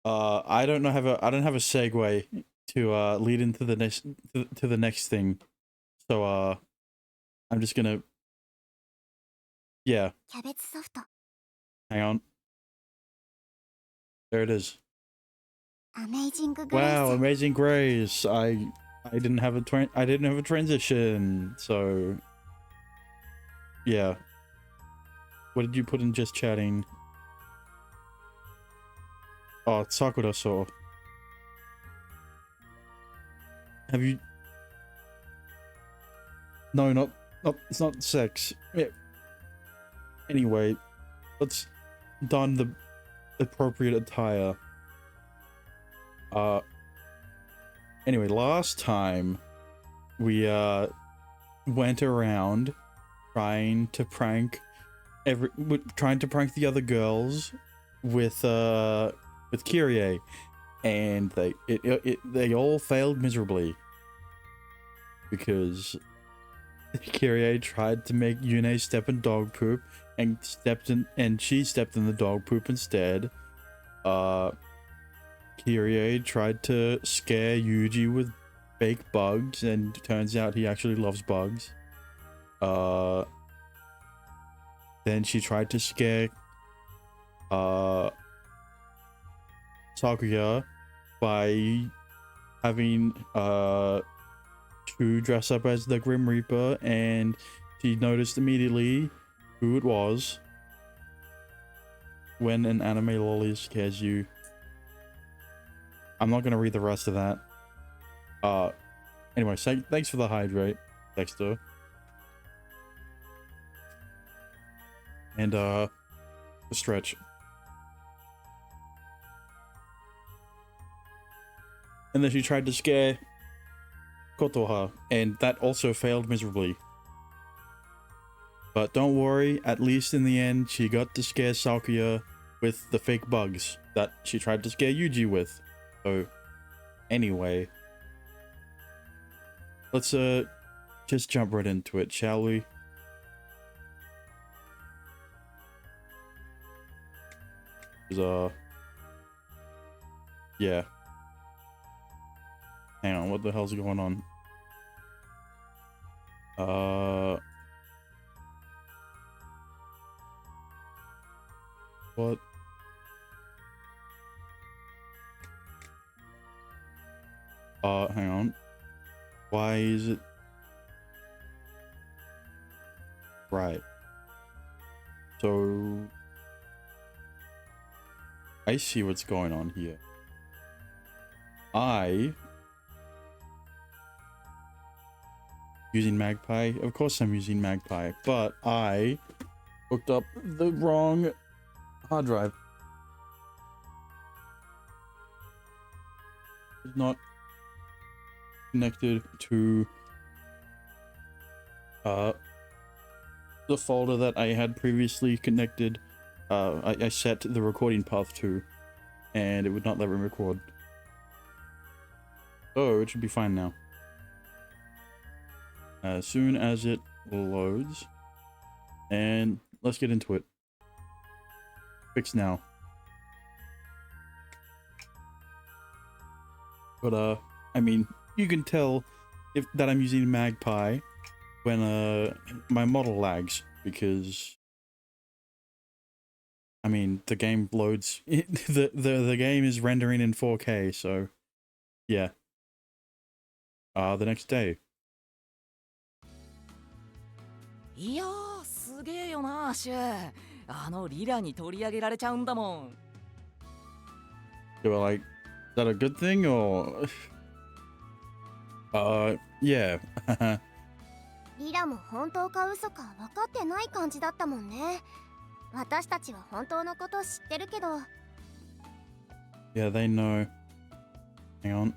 I don't have a segue to lead into the next to the next thing. So I'm just gonna yeah, キャベツソフト hang on. There it is. アメイジンググレイ Wow, ス Amazing Grace. I didn't have a transition. So yeah. What did you put in just chatting? Oh, Sakura saw. Have you? No, not it's not sex. Yeah. Anyway, let's don the appropriate attire. Anyway, last time we went around trying to prank the other girls with Kyrie, and they all failed miserably because Kyrie tried to make Yune step in dog poop and she stepped in the dog poop instead. Kyrie tried to scare Yuji with fake bugs, and turns out he actually loves bugs. Then she tried to scare Sakuya by having to dress up as the Grim Reaper, and she noticed immediately who it was when an anime lolly scares you. I'm not gonna read the rest of that. Anyway, thanks for the hydrate, Dexter. And the stretch. And then she tried to scare Kotoha, and that also failed miserably. But don't worry, at least in the end, she got to scare Sakuya with the fake bugs that she tried to scare Yuji with. So, anyway, let's just jump right into it, shall we? Yeah. Hang on, what the hell's going on? What? Hang on. Why is it? Right. So I see what's going on here. Using Magpie? Of course I'm using Magpie, but I hooked up the wrong hard drive. It's not connected to the folder that I had previously connected. I set the recording path to, and it would not let me record. Oh, it should be fine now. As soon as it loads, and let's get into it. Fix now. But I mean, you can tell that I'm using Magpie when my model lags, because I mean the game loads the game is rendering in 4K, so yeah. The next day. いやーすげえよなシュあのリラに取り上げられちゃうんだもん They were like, is that a good thing or yeah. リラも本当か嘘か分かってない感じだったもんね。私たちは本当のこと知ってるけど。Yeah, they know. Hang on.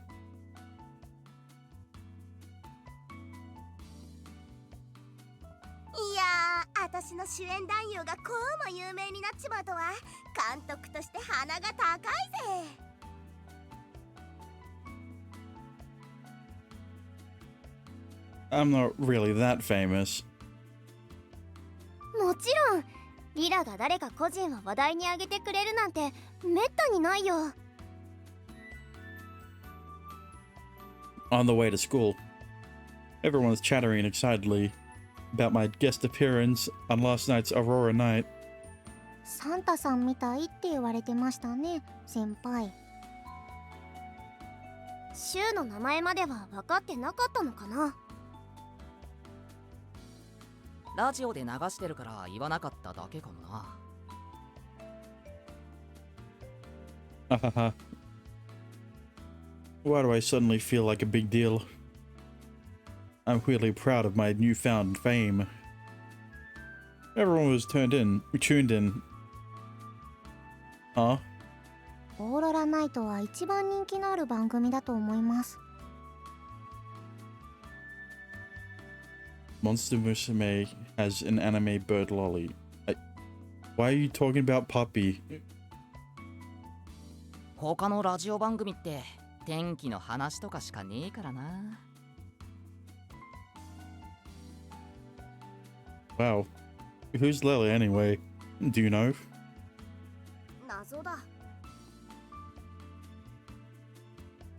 いやー、私の主演男優がこうも有名になっちまうとは、監督として鼻が高いぜ。I'm not really that famous. もちろん、リラが誰か個人を話題に上げてくれるなんてめったにないよ。On the way to school, everyone was chattering excitedly about my guest appearance on last night's Aurora Night. サンタさんみたいって言われてましたね、先輩。シュウの名前までは分かってなかったのかな。ラジオで流してるから言わなかっただけかもな。Hahaha. Why do I suddenly feel like a big deal? I'm really proud of my newfound fame. Everyone was tuned in. Huh? オーロラナイトは一番人気のある番組だと思います。Monster Musume has an anime bird lolly. Why are you talking about Puppy? 他のラジオ番組って天気の話とかしかねえからな。Wow. Who's Lily anyway? Do you know? 謎だ。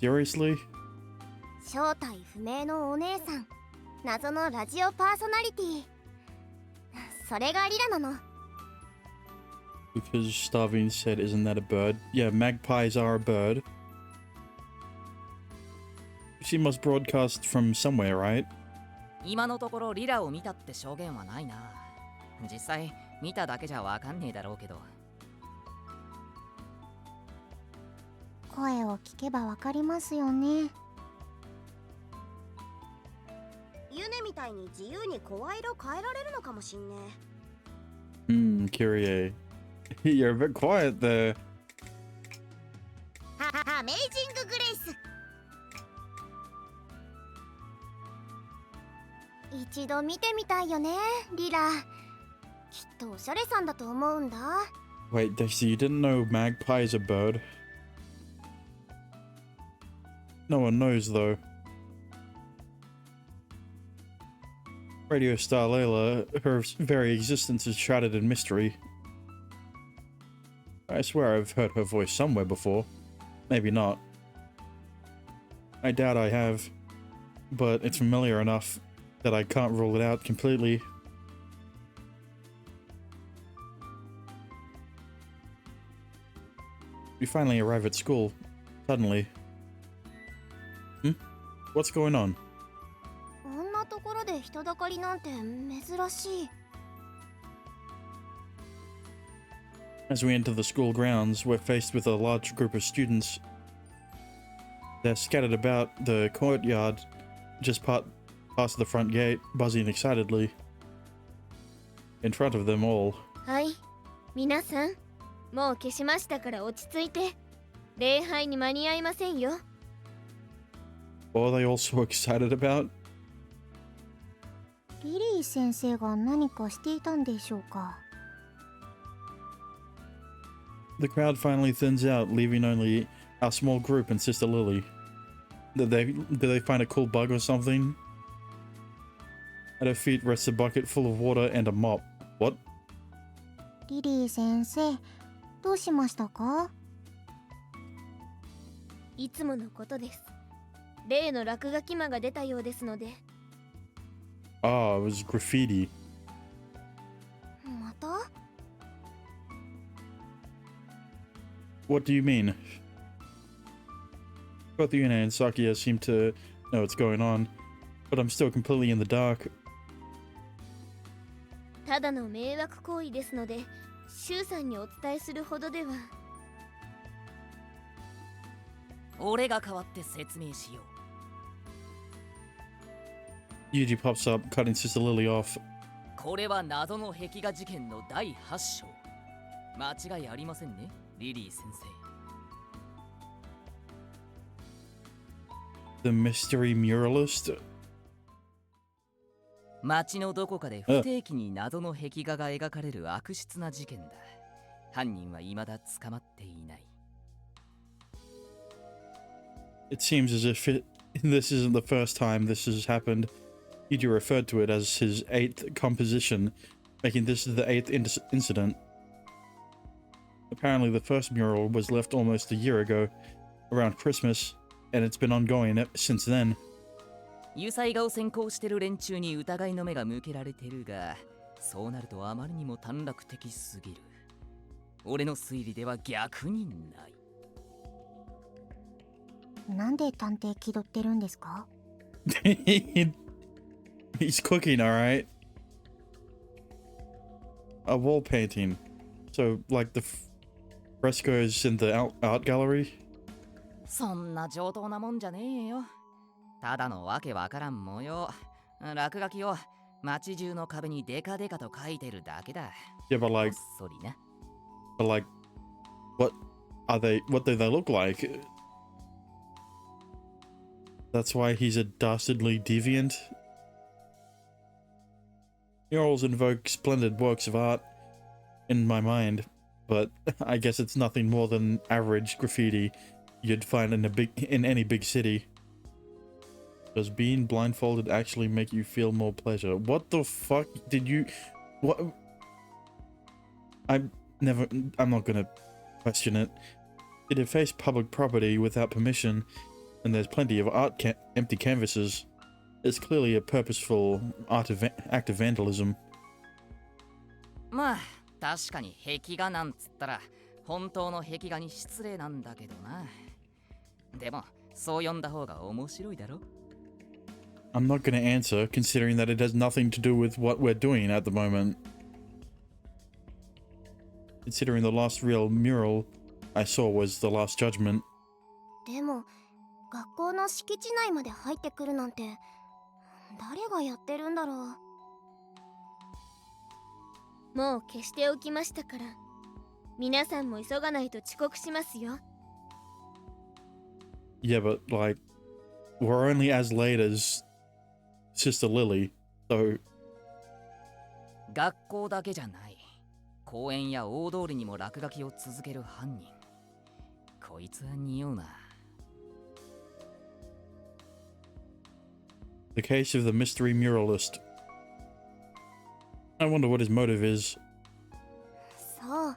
Seriously? 正体不明のお姉さん、謎のラジオパーソナリティ。それがリラなの。Because Starving said, isn't that a bird? Yeah, magpies are a bird. She must broadcast from somewhere, right? 今のところリラを見たって証言はないな。実際見ただけじゃわかんねえだろうけど。声を聞けばわかりますよね。ユネみたいに自由に声色変えられるのかもしんね。Kyrie. You're a bit quiet there. アメイジンググレイス。一度見てみたいよね、リラ。きっとおしゃれさんだと思うんだ。Wait, Dexter, you didn't know magpie is a bird? No one knows, though. Radio star Layla, her very existence is shrouded in mystery. I swear I've heard her voice somewhere before. Maybe not. I doubt I have. But it's familiar enough that I can't rule it out completely. We finally arrive at school. Suddenly. What's going on? こんなところで人だかりなんて珍しい。As we enter the school grounds, we're faced with a large group of students. They're scattered about the courtyard, just past the front gate, buzzing excitedly. In front of them all. はい、皆さん、もう消しましたから落ち着いて。礼拝に間に合いませんよ。What are they all so excited about? リリー先生が何かしていたんでしょうか。The crowd finally thins out, leaving only our small group and Sister Lily. Did they find a cool bug or something? At her feet rests a bucket full of water and a mop. What? リリー先生、どうしましたか？いつものことです。例の落書き魔が出たようですので。Ah, it was graffiti. また？ What do you mean? Both Yuna and Sakia seem to know what's going on, but I'm still completely in the dark. ただの迷惑行為ですので、シュウさんにお伝えするほどでは。俺が代わって説明しよう。Yuji pops up, cutting Sister Lily off. これは謎の壁画事件の第8章。間違いありませんね、リリー先生。The mystery muralist? 街のどこかで不定期に謎の壁画が描かれる悪質な事件だ。犯人は未だ捕まっていない。It seems as if this isn't the first time this has happened. Yuji referred to it as his 8th composition, making this the 8th incident. Apparently the first mural was left almost a year ago, around Christmas, and it's been ongoing since then. 油彩画を専攻してる連中に疑いの目が向けられてるが、そうなるとあまりにも短絡的すぎる。俺の推理では逆にない。なんで探偵気取ってるんですか？ He's cooking, all right. A wall painting. So, like the frescoes in the art gallery? そんな上等なもんじゃねえよ。ただのわけわからん模様、落書きを街中の壁にデカデカと書いてるだけだ。Yeah, but こっ like, そりな。what do they look like? That's why he's a dastardly deviant. Murals invoke splendid works of art in my mind, but I guess it's nothing more than average graffiti you'd find in any big city. Does being blindfolded actually make you feel more pleasure? What the fuck did you... What? I'm not gonna question it. It deface public property without permission, and there's plenty of empty canvases. It's clearly a purposeful act of vandalism. まあ確かに壁画なんつったら本当の壁画に失礼なんだけどな。でもそう呼んだ方が面白いだろ。I'm not gonna answer, considering that it has nothing to do with what we're doing at the moment. Considering the last real mural I saw was The Last Judgment. でも学校の敷地内まで入ってくるなんて誰がやってるんだろう。もう消しておきましたから、皆さんも急がないと遅刻しますよ。Yeah, but like, we're only as late as Sister Lily, so... 学校だけじゃない。公園や大通りにも落書きを続ける犯人。こいつは匂うな。The case of the mystery muralist. I wonder what his motive is. さあ、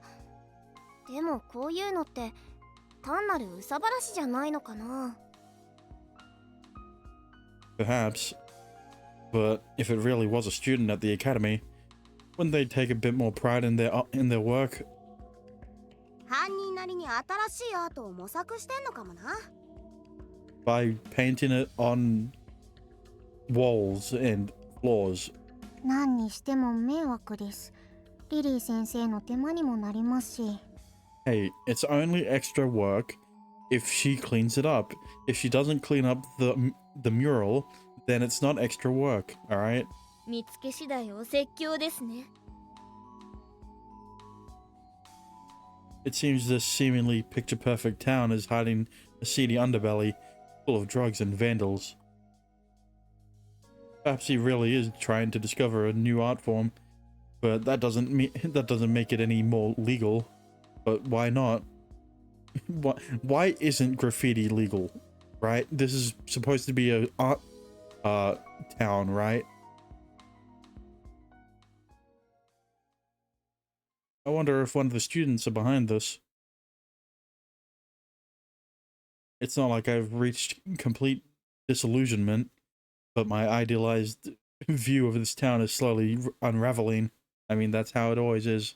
でもこういうのって単なる憂さ晴らしじゃないのかな。Perhaps. But if it really was a student at the academy, wouldn't they take a bit more pride in their work? 犯人なりに新しいアートを模索してんのかもな。By painting it on walls and floors. 何にしても迷惑です。リリー先生の手間にもなりますし。Hey, it's only extra work if she cleans it up. If she doesn't clean up the mural, then it's not extra work, alright? 見つけ次第お説教ですね。It seems this seemingly picture-perfect town is hiding a seedy underbelly full of drugs and vandals. Perhaps he really is trying to discover a new art form, but that doesn't make it any more legal. But why not? Why isn't graffiti legal? Right? This is supposed to be a art town, right? I wonder if one of the students are behind this. It's not like I've reached complete disillusionment, but my idealized view of this town is slowly unraveling. I mean, that's how it always is.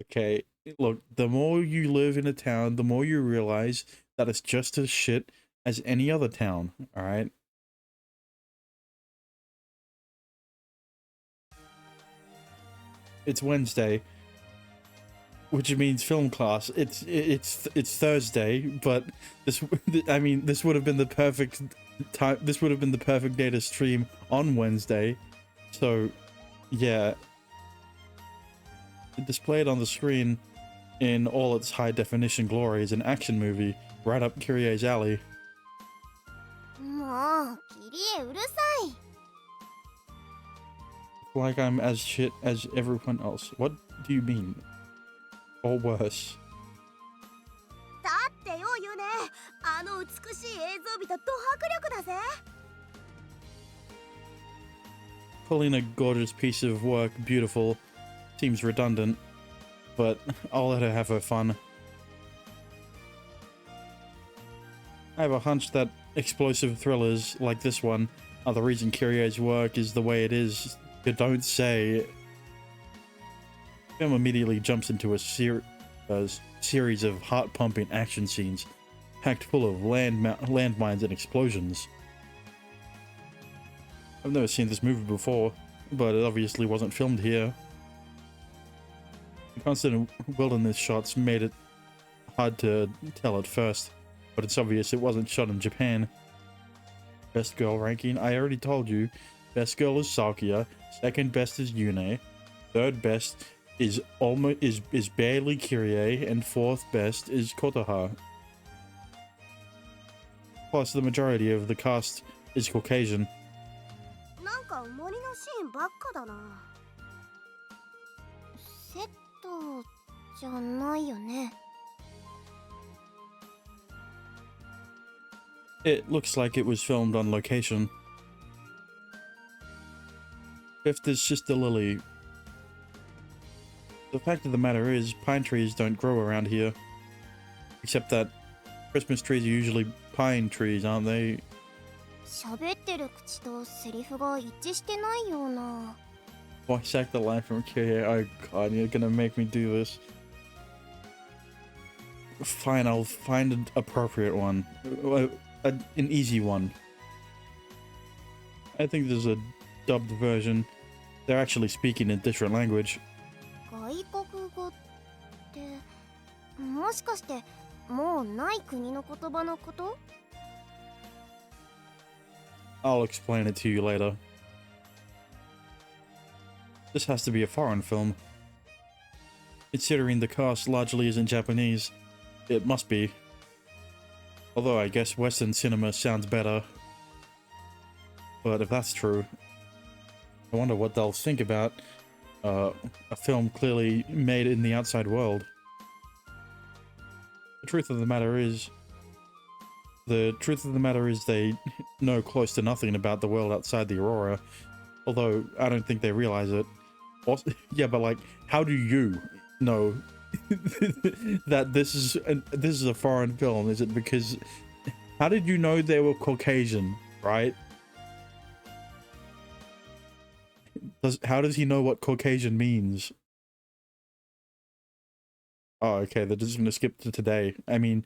Okay, look, the more you live in a town, the more you realize that it's just as shit as any other town, alright? It's Wednesday, which means film class. It's Thursday, but this would have been the perfect time. This would have been the perfect day to stream on Wednesday. So, yeah. Displayed on the screen in all its high definition glory is an action movie right up Kyrie's alley. もうキリエうるさい。 Like I'm as shit as everyone else. What do you mean? Or worse? だってよ言うね。あの美しい映像美とド迫力だぜ。 Calling a gorgeous piece of work beautiful seems redundant. but I'll let her have her fun. I have a hunch that explosive thrillers like this one are the reason Kyrie's work is the way it is. You don't say. The film immediately jumps into a series of heart-pumping action scenes, packed full of landmines and explosions. I've never seen this movie before, but it obviously wasn't filmed here. The constant wilderness shots made it hard to tell at first, but it's obvious it wasn't shot in Japan. Best girl ranking, I already told you. Best girl is Sakuya, second best is Yune, third best is barely Kyrie, and fourth best is Kotoha. Plus, the majority of the cast is Caucasian. なんか森のシーンばっかだな。セットじゃないよね。It looks like it was filmed on location. Fifth is Sister Lily. The fact of the matter is, pine trees don't grow around here. Except that Christmas trees are usually pine trees, aren't they? 喋ってる口とセリフが一致してないような。Voice act the line from Kyrie. Oh god, you're gonna make me do this. Fine, I'll find an appropriate one. An easy one. I think there's a dubbed version. They're actually speaking a different language. 外国語ってもしかしてもうない国の言葉のこと？ I'll explain it to you later. This has to be a foreign film. Considering the cast largely isn't Japanese, it must be. Although I guess Western cinema sounds better. But if that's true, I wonder what they'll think about a film clearly made in the outside world. The truth of the matter is they know close to nothing about the world outside the Aurora. Although I don't think they realize it. Also, yeah, but like, how do you know that this is a foreign film? Is it because how did you know they were Caucasian, right? How does he know what Caucasian means? Oh, okay, they're just gonna skip to today. I mean,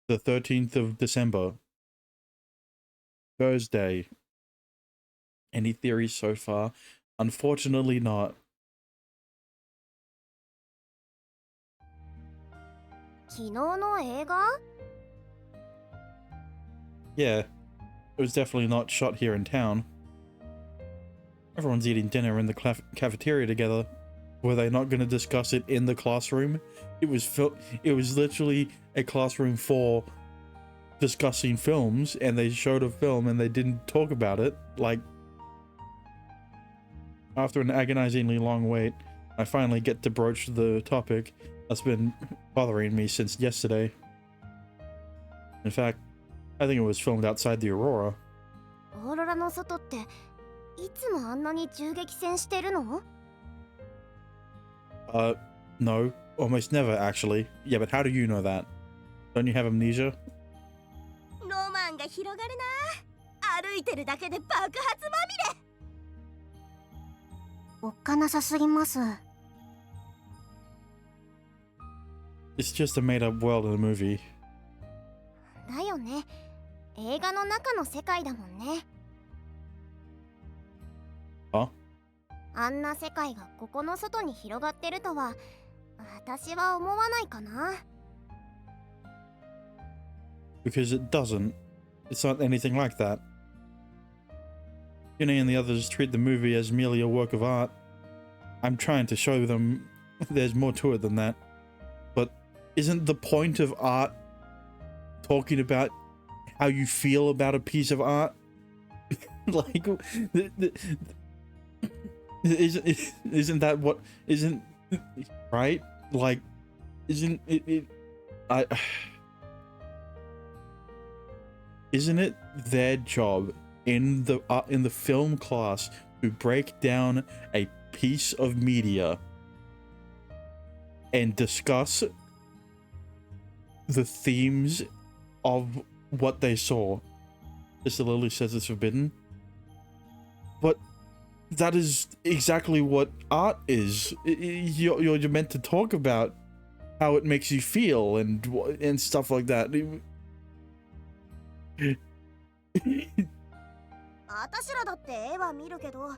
the 13th of December. Thursday. Any theories so far? Unfortunately not. 昨日の映画？ Yeah, it was definitely not shot here in town. Everyone's eating dinner in the cafeteria together. Were they not going to discuss it in the classroom? It was literally a classroom for discussing films, and they showed a film and they didn't talk about it. Like, after an agonizingly long wait, I finally get to broach the topic that's been bothering me since yesterday. In fact, I think it was filmed outside the Aurora. オーロラの外っていつもあんなに銃撃戦してるの？ No, almost never actually. Yeah, but how do you know that? Don't you have amnesia? ロマンが広がるな。歩いてるだけで爆発まみれ。おっかなさすぎます。 It's just a made-up world in a movie. だよね。映画の中の世界だもんね。Huh? あんな世界がここの外に広がってるとは私は思わないかな。 Because it doesn't. It's not anything like that. Yune and the others treat the movie as merely a work of art. I'm trying to show them there's more to it than that. But isn't the point of art talking about how you feel about a piece of art? Like, isn't that what isn't right? Like, isn't it isn't it their job in the film class to break down a piece of media and discuss the themes of what they saw. Sister Lily says it's forbidden, but that is exactly what art is. You're meant to talk about how it makes you feel and stuff like that. 私らだって絵は見るけど、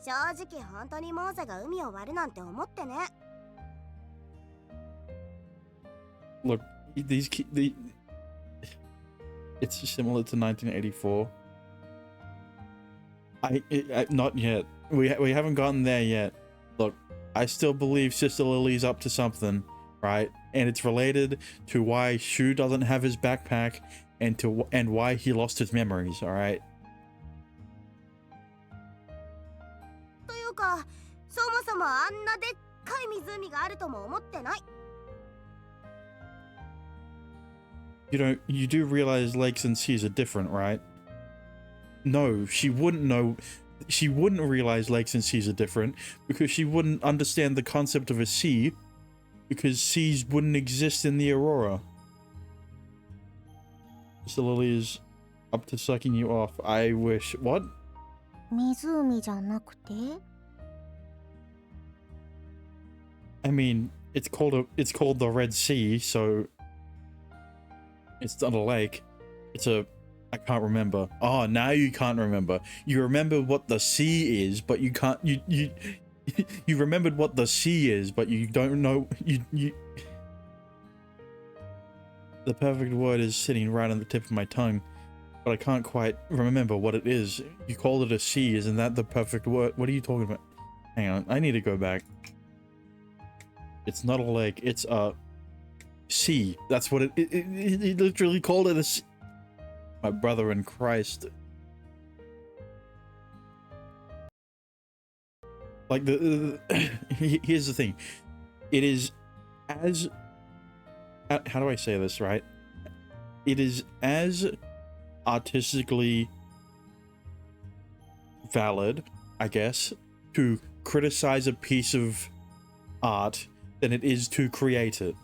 正直本当にモーゼが海を割るなんて思ってね。Look, it's similar to 1984. Not yet. We haven't gotten there yet. Look, I still believe Sister Lily's up to something, right? And it's related to why Shu doesn't have his backpack and why he lost his memories, all right? というか、そもそもあんなでっかい湖があるとも思ってない。You do realize lakes and seas are different, right? No, she wouldn't know. She wouldn't realize lakes and seas are different because she wouldn't understand the concept of a sea, because seas wouldn't exist in the Aurora. Mr. Lily is up to sucking you off. I wish. What? 湖じゃなくて I mean, it's called the Red Sea, so it's not a lake. I can't remember. Oh, now you can't remember. You remember what the sea is, but you can't. You remembered what the sea is, but you don't know. You. The perfect word is sitting right on the tip of my tongue, but I can't quite remember what it is. You called it a sea, isn't that the perfect word? What are you talking about? Hang on, I need to go back. It's not a lake. It's a sea. That's what it literally called it a sea. My brother in Christ. Like here's the thing. It is as how do I say this right? It is as artistically valid, I guess, to criticize a piece of art than it is to create it,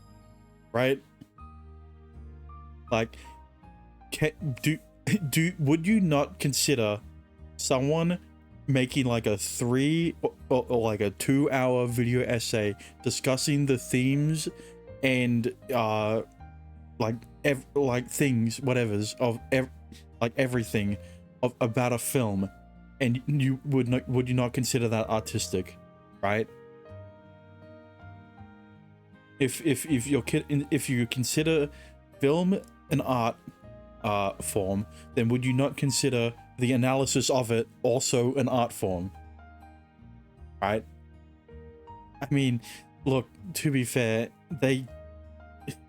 right? Like, would you not consider someone making like a 3 or like a 2-hour video essay discussing the themes and like things, whatever's of like everything about a film, and would you not consider that artistic, right? If you consider film an art form, then would you not consider the analysis of it also an art form, right? I mean, look, to be fair, they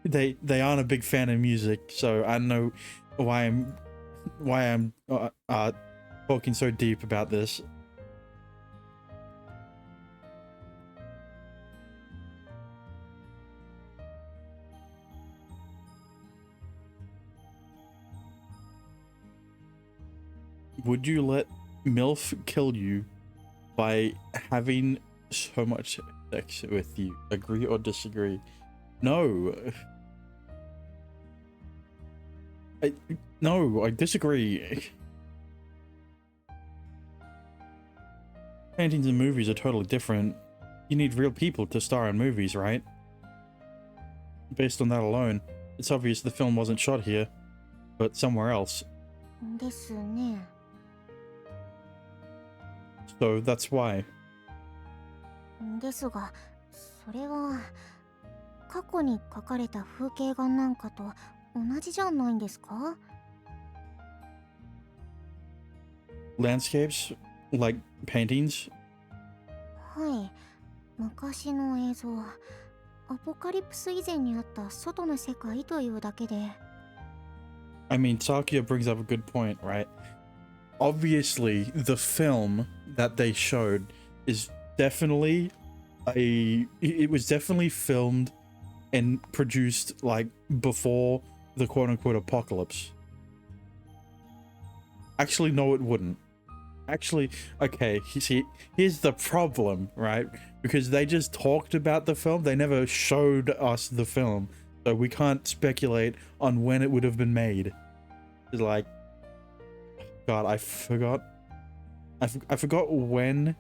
aren't a big fan of music, so I don't know why I'm talking so deep about this. Would you let MILF kill you by having so much sex with you? Agree or disagree? No. I disagree. Paintings and movies are totally different. You need real people to star in movies, right? Based on that alone, it's obvious the film wasn't shot here, but somewhere else. ですね。 So that's why. ですが、それは過去に描かれた風景画なんかと同じじゃないんですか? Landscapes? Like paintings? はい。昔の映像、アポカリプス以前にあった外の世界というだけで。I mean, Sakia brings up a good point, right? Obviously, the film that they showed is definitely it was definitely filmed and produced like before the quote-unquote apocalypse. Actually, no, it wouldn't. Actually, okay, you see, here's the problem, right? Because they just talked about the film, they never showed us the film, so we can't speculate on when it would have been made. It's like, God, I forgot. I forgot when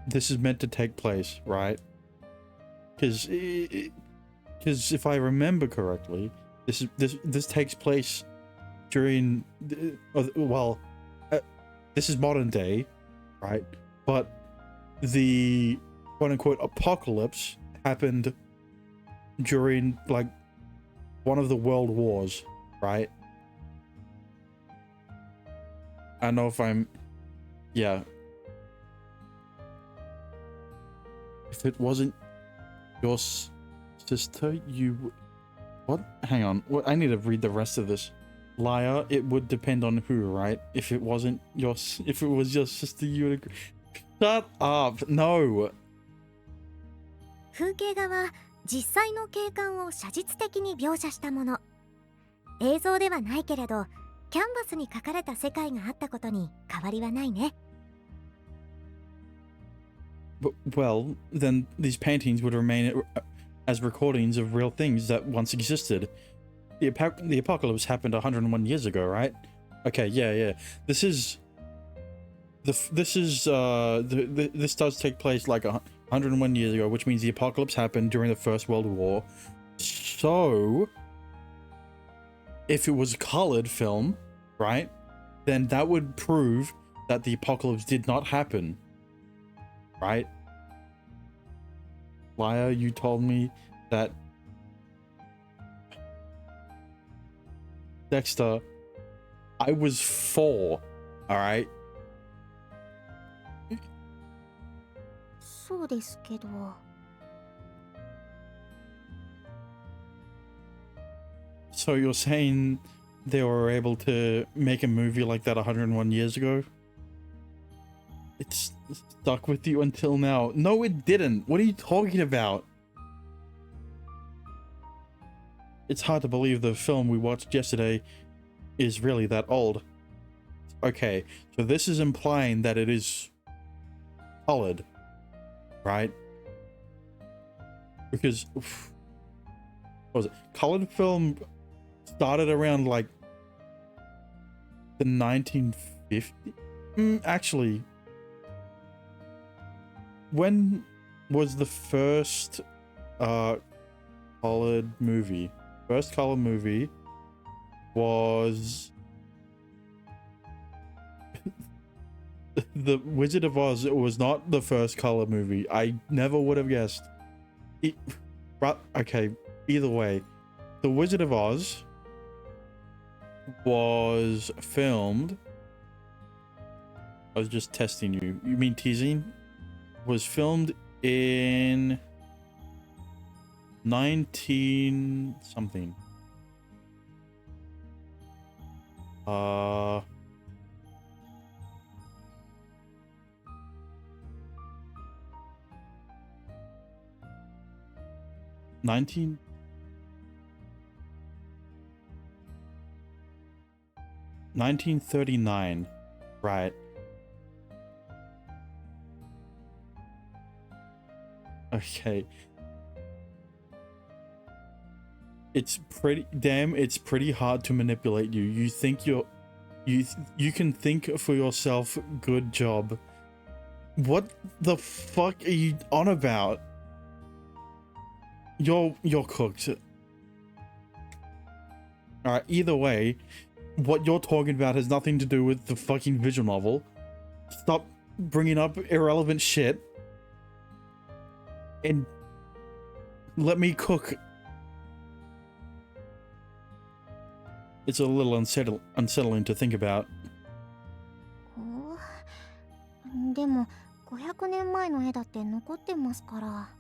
this is meant to take place, right? Because if I remember correctly, this takes place during this is modern day, right? But the quote-unquote apocalypse happened during like one of the world wars, right? I don't know if I'm, yeah. If it wasn't your sister, you, what? Hang on, what? I need to read the rest of this. Liar, it would depend on who, right? If it wasn't your, if it was your sister, you would agree. Shut up, no. 風景画は実際の景観を写実的に描写したもの。映像ではないけれど、キャンバスに描かれた世界があったことに変わりはないね。But, well, then these paintings would remain as recordings of real things that once existed. The apocalypse happened 101 years ago, right? Okay, yeah. This does take place like 101 years ago, which means the apocalypse happened during the First World War. So, if it was a colored film, right, then that would prove that the apocalypse did not happen, right? Liar, you told me that Dexter, I was 4, alright? そうですけど。So you're saying they were able to make a movie like that 101 years ago? It's stuck with you until now. No, it didn't. What are you talking about? It's hard to believe the film we watched yesterday is really that old. Okay, so this is implying that it is colored, right? Because, what was it? Colored film started around like the 1950s? Actually, when was the first colored movie? First color movie was The Wizard of Oz. It was not the first color movie. I never would have guessed. Okay, either way, The Wizard of Oz was filmed. I was just testing you. You mean teasing? Was filmed in 19 something. 1939, right? Okay. It's pretty hard to manipulate you. You think you can think for yourself. Good job. What the fuck are you on about? You're cooked. Alright, either way, what you're talking about has nothing to do with the fucking visual novel. Stop bringing up irrelevant shit. And let me cook. It's a little unsettling to think about. でも500年前の絵だって残ってますから。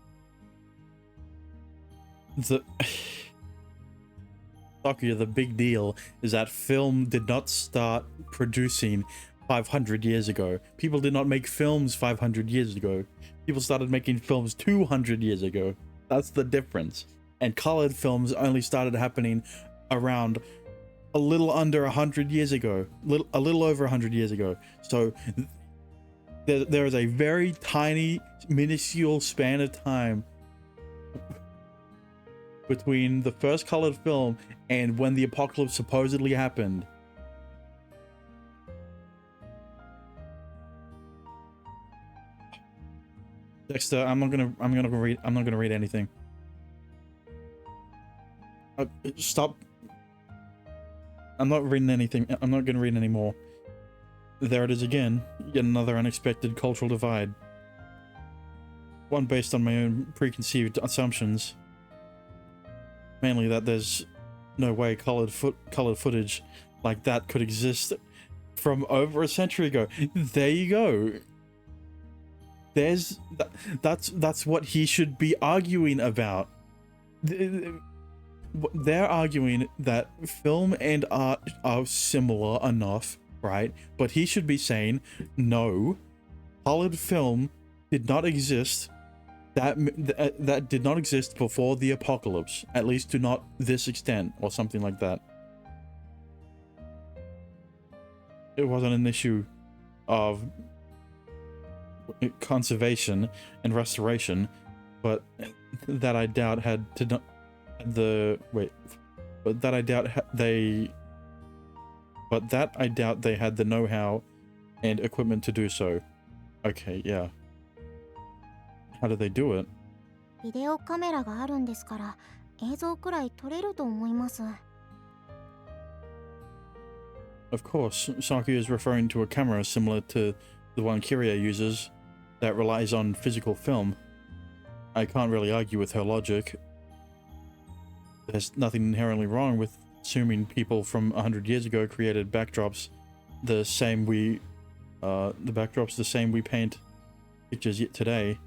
Sakuya, the big deal is that film did not start producing 500 years ago. People did not make films 500 years ago. People started making films 200 years ago. That's the difference. And colored films only started happening around a little under 100 years ago, a little over 100 years ago. So there is a very tiny, minuscule span of time between the first colored film and when the apocalypse supposedly happened. Dexter, I'm not gonna read anything. Stop. I'm not reading anything. I'm not gonna read anymore. There it is again. Yet another unexpected cultural divide. One based on my own preconceived assumptions. Mainly that there's no way colored footage like that could exist from over a century ago. There you go. That's what he should be arguing about. They're arguing that film and art are similar enough, right? But he should be saying, no, colored film did not exist. That did not exist before the apocalypse, at least to not this extent, or something like that. It wasn't an issue of conservation and restoration, but that I doubt they had the know-how and equipment to do so. Okay, yeah. How did they do it? ビデオカメラがあるんですから、映像くらい撮れると思います。Of course, Saki is referring to a camera similar to the one Kiria uses that relies on physical film. I can't really argue with her logic. There's nothing inherently wrong with assuming people from 100 years ago created backdrops the same we paint pictures yet today.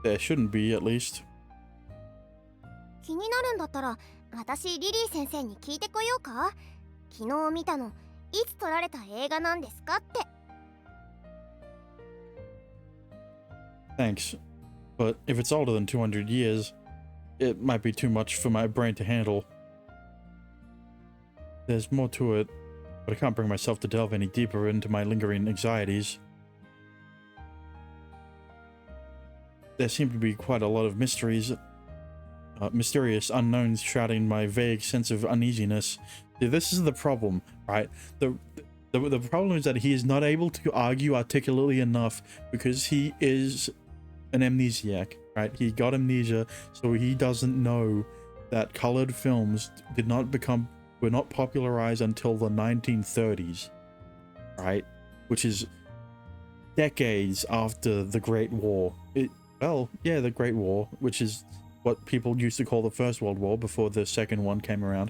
There shouldn't be, at least. 気になるんだったら、私リリー先生に聞いてこようか。昨日見たの、いつ撮られた映画なんですかって。Thanks, but if it's older than 200 years, it might be too much for my brain to handle. There's more to it, but I can't bring myself to delve any deeper into my lingering anxieties. There seem to be quite a lot of mysterious unknowns shrouding my vague sense of uneasiness. See, this is the problem, right? The problem is that he is not able to argue articulately enough because he is an amnesiac, right? He got amnesia, so he doesn't know that colored films were not popularized until the 1930s, right? Which is decades after the Great War. The Great War, which is what people used to call the First World War before the second one came around,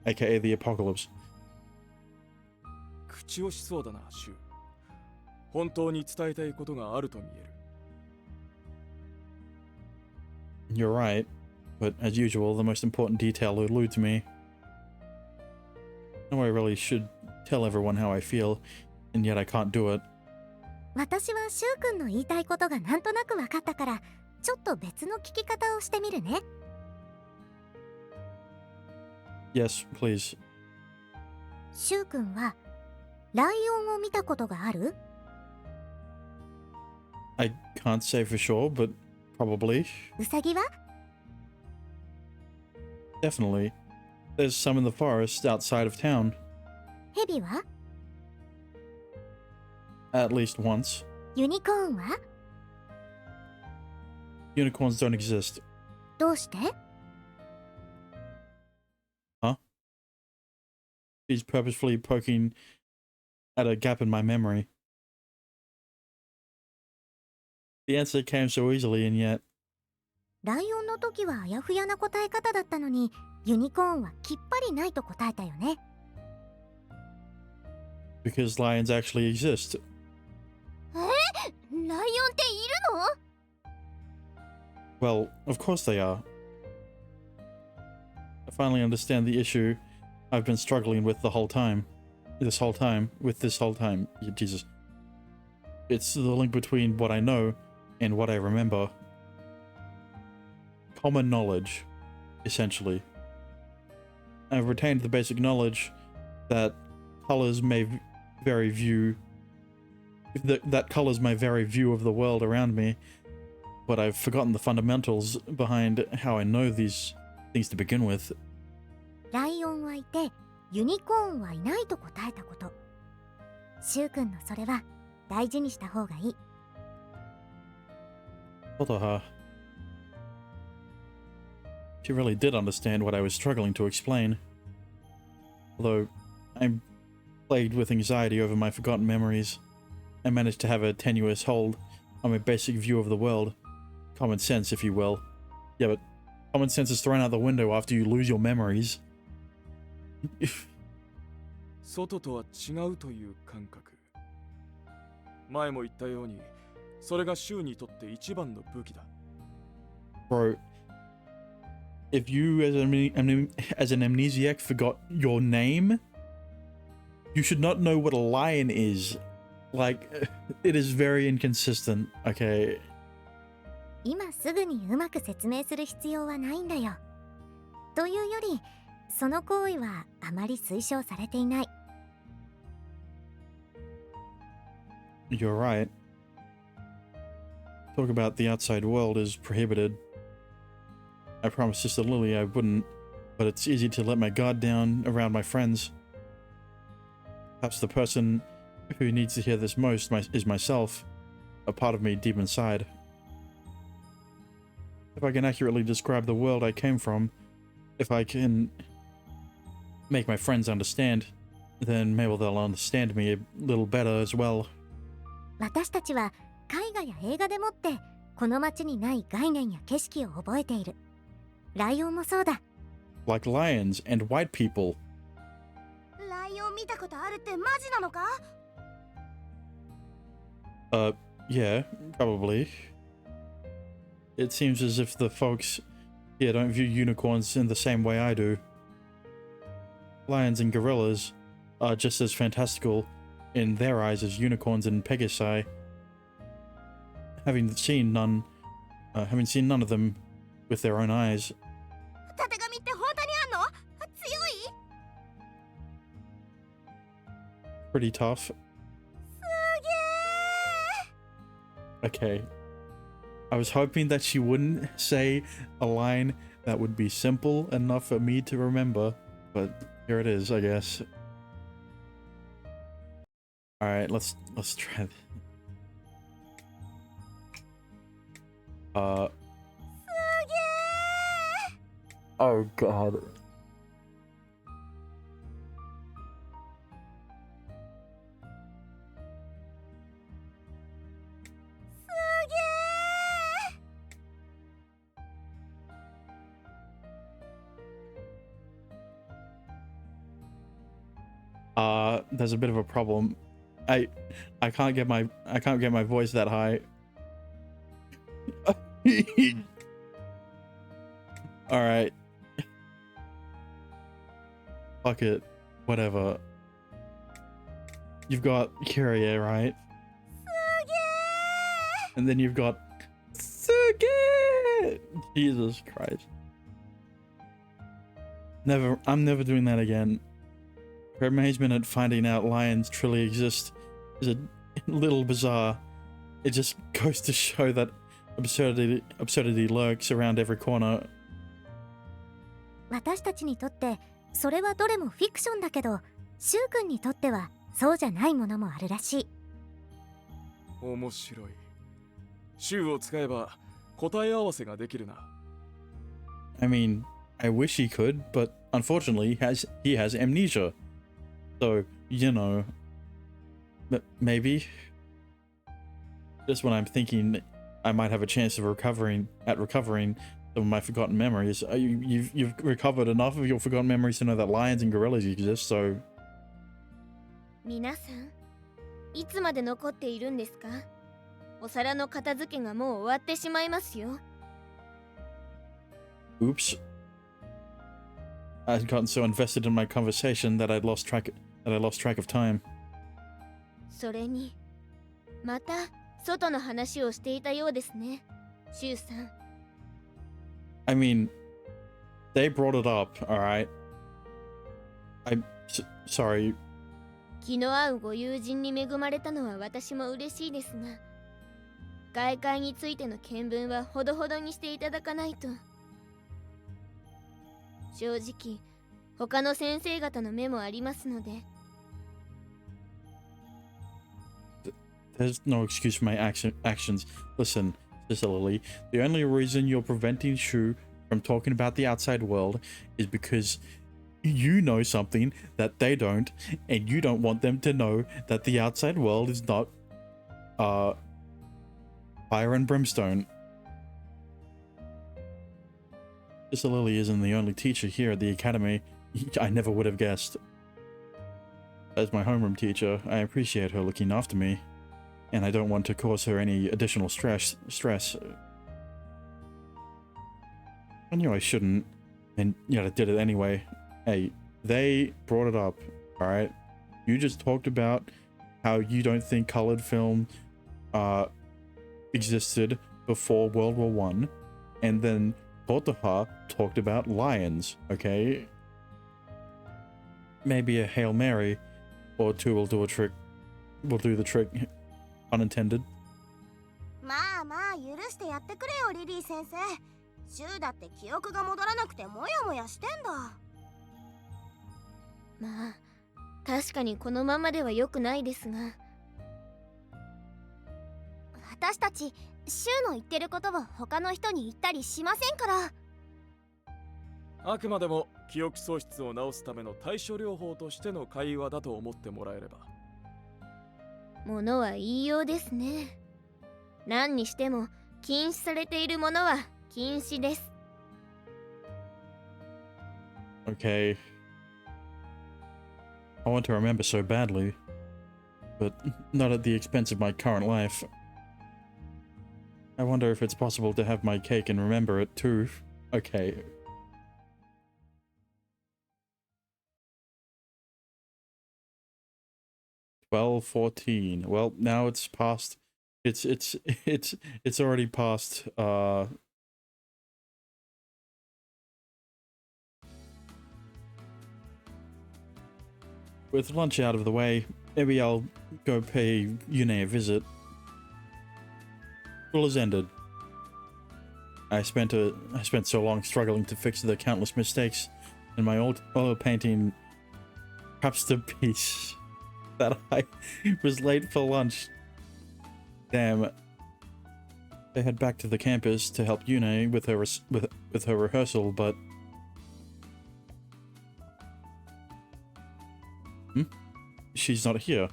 aka the apocalypse. 口をしそうだな、シュ。本当に伝えたいことがあると見える。You're right, but as usual, the most important detail eludes me. I know I really should tell everyone how I feel, and yet I can't do it. 私はシュウ君の言いたいことがなんとなく分かったから、ちょっと別の聞き方をしてみるね。Yes, please. シュウ君はライオンを見たことがある？ I can't say for sure, but probably. ウサギは？ Definitely. There's some in the forest outside of town. ヘビは？ At least once. ユニコーンは？ Unicorns don't exist. どうして？ Huh? He's purposefully poking at a gap in my memory. The answer came so easily, and yet... ライオンの時はあやふやな答え方だったのに、ユニコーンはきっぱりないと答えたよね。Because lions actually exist. ライオンっているの？ Well, of course they are. I finally understand the issue I've been struggling with the whole time. This whole time. Jesus. It's the link between what I know and what I remember. Common knowledge, essentially. I've retained the basic knowledge that colors may vary view that colors may vary view of the world around me, but I've forgotten the fundamentals behind how I know these things to begin with. ライオンはいてユニコーンはいないと答えたこと。シュウ君のそれは大事にした方がいい。Kotoha. She really did understand what I was struggling to explain. Although I'm plagued with anxiety over my forgotten memories, I managed to have a tenuous hold on my basic view of the world. Common sense, if you will. Yeah, but common sense is thrown out the window after you lose your memories. 外とは違うという感覚。前も言ったように、それがシュウにとって一番の武器だ。Bro, if you as an amnesiac forgot your name, you should not know what a lion is. Like, it is very inconsistent, okay? 今すぐにうまく説明する必要はないんだよ。というより、その行為はあまり推奨されていない。You're right. Talk about the outside world is prohibited. I promised Sister Lily I wouldn't, but it's easy to let my guard down around my friends. Perhaps the person who needs to hear this most is myself, a part of me deep inside. If I can accurately describe the world I came from, if I can make my friends understand, then maybe they'll understand me a little better as well. 私たちは絵画や映画でもってこの街にない概念や景色を覚えている。ライオンもそうだ。Like lions and white people. ライオン見たことあるってマジなのか？ Yeah, probably. It seems as if the folks here don't view unicorns in the same way I do. Lions and gorillas are just as fantastical in their eyes as unicorns and pegasi. Having seen none of them with their own eyes. たてがみって本当にあんの？強い？ Pretty tough. すげー。 Okay. I was hoping that she wouldn't say a line that would be simple enough for me to remember, but here it is, I guess. All right, let's try. Oh god. There's a bit of a problem. I can't get my voice that high. All right. Fuck it. Whatever. You've got Kyrie, right? And then you've got Suge! Jesus Christ. I'm never doing that again. Her amazement at finding out lions truly exist is a little bizarre. It just goes to show that absurdity lurks around every corner. 私たちにとってそれはどれもフィクションだけど、シュウ君にとってはそうじゃないものもあるらしい。面白い。シュウを使えば答え合わせができるな。I mean, I wish he could, but unfortunately he has amnesia. So, you know, maybe just when I'm thinking I might have a chance of recovering some of my forgotten memories, you've recovered enough of your forgotten memories to know that lions and gorillas exist, so... 皆さん、いつまで残っているんですか？お皿の片付けがもう終わってしまいますよ。 Oops. I'd gotten so invested in my conversation that I lost track of time. それに、また外の話をしていたようですね、シュウさん。I mean, they brought it up, alright? Sorry. 気の合うご友人に恵まれたのは私も嬉しいですが、外界についての見聞はほどほどにしていただかないと。正直、他の先生方の目もありますので。There's no excuse for my actions. Listen, Sister Lily, the only reason you're preventing Shu from talking about the outside world is because you know something that they don't, and you don't want them to know that the outside world is not fire and brimstone. Sister Lily isn't the only teacher here at the academy. I never would have guessed. As my homeroom teacher, I appreciate her looking after me, and I don't want to cause her any additional stress. I knew I shouldn't, and yet I did it anyway. Hey, they brought it up, alright? You just talked about how you don't think colored film existed before World War One, and then Kotoha talked about lions, okay? Maybe a Hail Mary or two will do the trick, unintended. まあまあ許してやってくれよリリー先生。シュウだって記憶が戻らなくてもやもやしてんだ。まあ、確かにこのままでは良くないですが。私たちシュウの言ってることを他の人に言ったりしませんから。あくまでも記憶喪失を治すための対処療法としての会話だと思ってもらえれば。ものは言いようですね。何にしても禁止されているものは禁止です。Okay. I want to remember so badly, but not at the expense of my current life. I wonder if it's possible to have my cake and remember it too. Okay. $12:14. Well, now it's past. It's already past. With lunch out of the way, maybe I'll go pay Yune a visit. School has ended. I spent so long struggling to fix the countless mistakes in my oil painting masterpiece that I was late for lunch. Damn. They head back to the campus to help Yune with her rehearsal, but she's not here.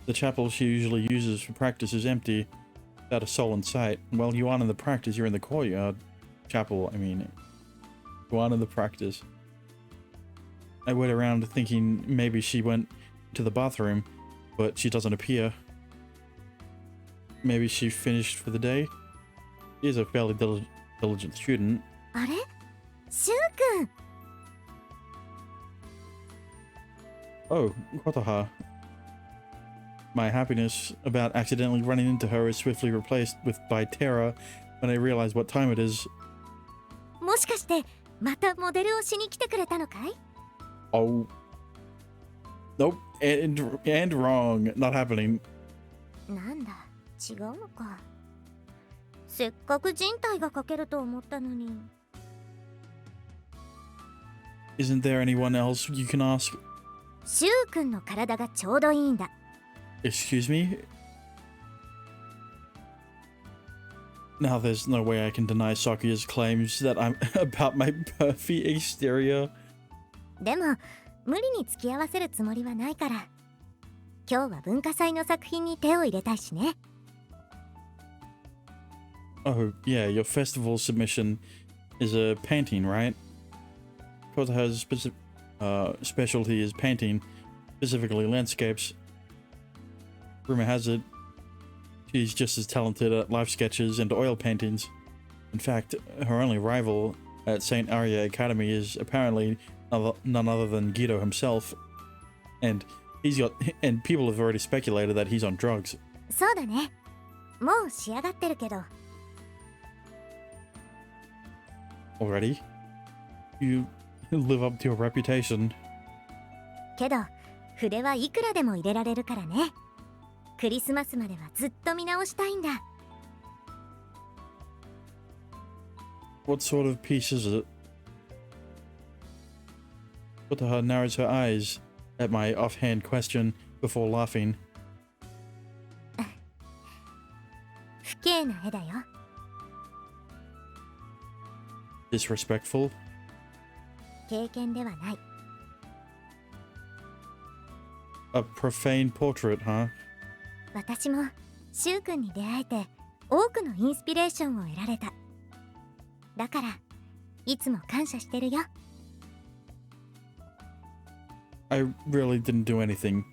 The chapel she usually uses for practice is empty, without a soul in sight. While you aren't in the practice, you're in the courtyard. Chapel, I mean. You aren't in the practice. I wait around thinking maybe she went to the bathroom, but she doesn't appear. Maybe she finished for the day? She is a fairly diligent student. あれシュウくん Oh, Kotoha. My happiness about accidentally running into her is swiftly replaced by terror when I realize what time it is. もしかしてまたモデルをしに来てくれたのかい Oh. Nope. And wrong. Not happening. なんだ違うのかせっかく人体が描けると思ったのに Isn't there anyone else you can ask? シュウくんの体がちょうどいいんだ Excuse me? Now there's no way I can deny Sakuya's claims that I'm about my perfect exterior. でも無理に付き合わせるつもりはないから今日は文化祭の作品に手を入れたいしね Oh, yeah, your festival submission is a painting, right? Kotoha's specialty is painting, specifically landscapes. Rumor has it, she's just as talented at life sketches and oil paintings. In fact, her only rival at St. Arya Academy is apparently none other than Guido himself. And people have already speculated that he's on drugs. そうだねもう仕上がってるけど Already? You live up to your reputation. けど筆はいくらでも入れられるからね。クリスマスまではずっと見直したいんだ。What sort of piece is it? Kotaha narrows her eyes at my offhand question before laughing. 不敬な絵だよ。Disrespectful? 経験ではない。A profane portrait, huh? 私もシュウ君に出会えて多くのインスピレーションを得られた。だからいつも感謝してるよ。I really didn't do anything.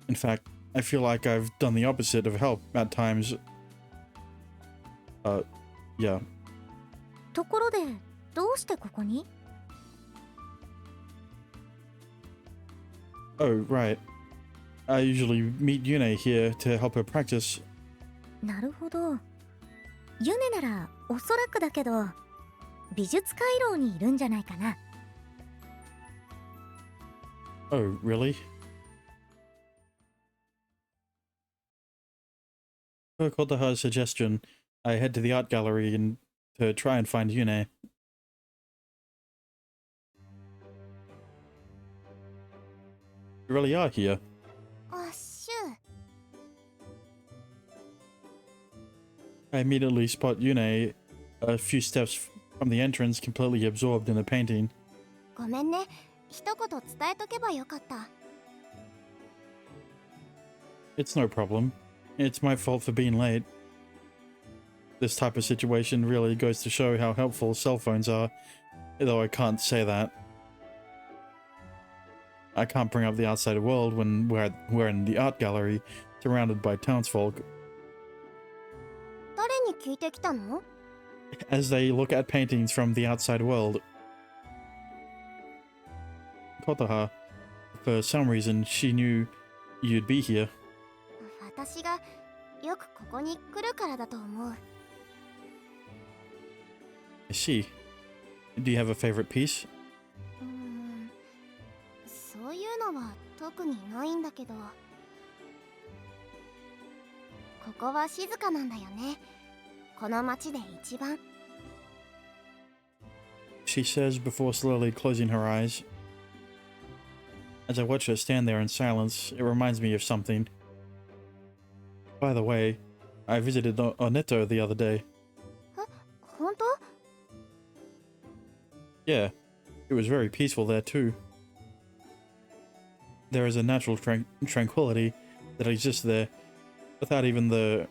In fact, I feel like I've done the opposite of help at times. Yeah. ところでどうしてここに？ Oh, right. I usually meet Yune here to help her practice. なるほど。ユネならおそらくだけど美術回廊にいるんじゃないかな。Oh, really? Per Kotaha's suggestion, I head to the art gallery and to try and find Yune. You really are here. あ、シュ I immediately spot Yune a few steps from the entrance, completely absorbed in a painting. ごめんね。一言伝えとけばよかった。It's no problem. It's my fault for being late. This type of situation really goes to show how helpful cell phones are, though I can't say that. I can't bring up the outside world when we're in the art gallery, surrounded by townsfolk. 誰に聞いてきたの？ As they look at paintings from the outside world. Kotaha, for some reason, she knew you'd be here. 私がよくここに来るからだと思う。I see. Do you have a favorite piece? そういうのは特にないんだけど、ここは静かなんだよね。この町で一番。She says before slowly closing her eyes. As I watch her stand there in silence, it reminds me of something. By the way, I visited Oneto the other day. 本当？ Yeah, it was very peaceful there too. There is a natural tranquility that exists there, without even the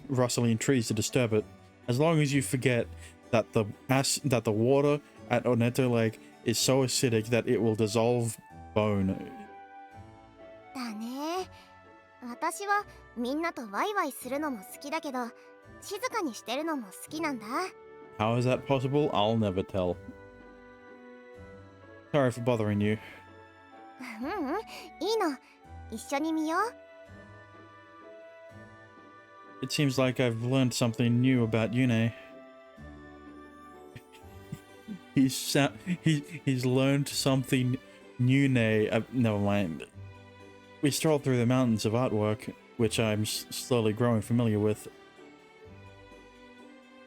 rustling trees to disturb it. As long as you forget that the water at Oneto Lake is so acidic that it will dissolve bone. だね。私はみんなとワイワイするのも好きだけど、静かにしてるのも好きなんだ。How is that possible? I'll never tell. Sorry for bothering you. いいの。一緒に見よう。It seems like I've learned something new about Yune. He's learned something new. Never mind. We strolled through the mountains of artwork, which I'm slowly growing familiar with.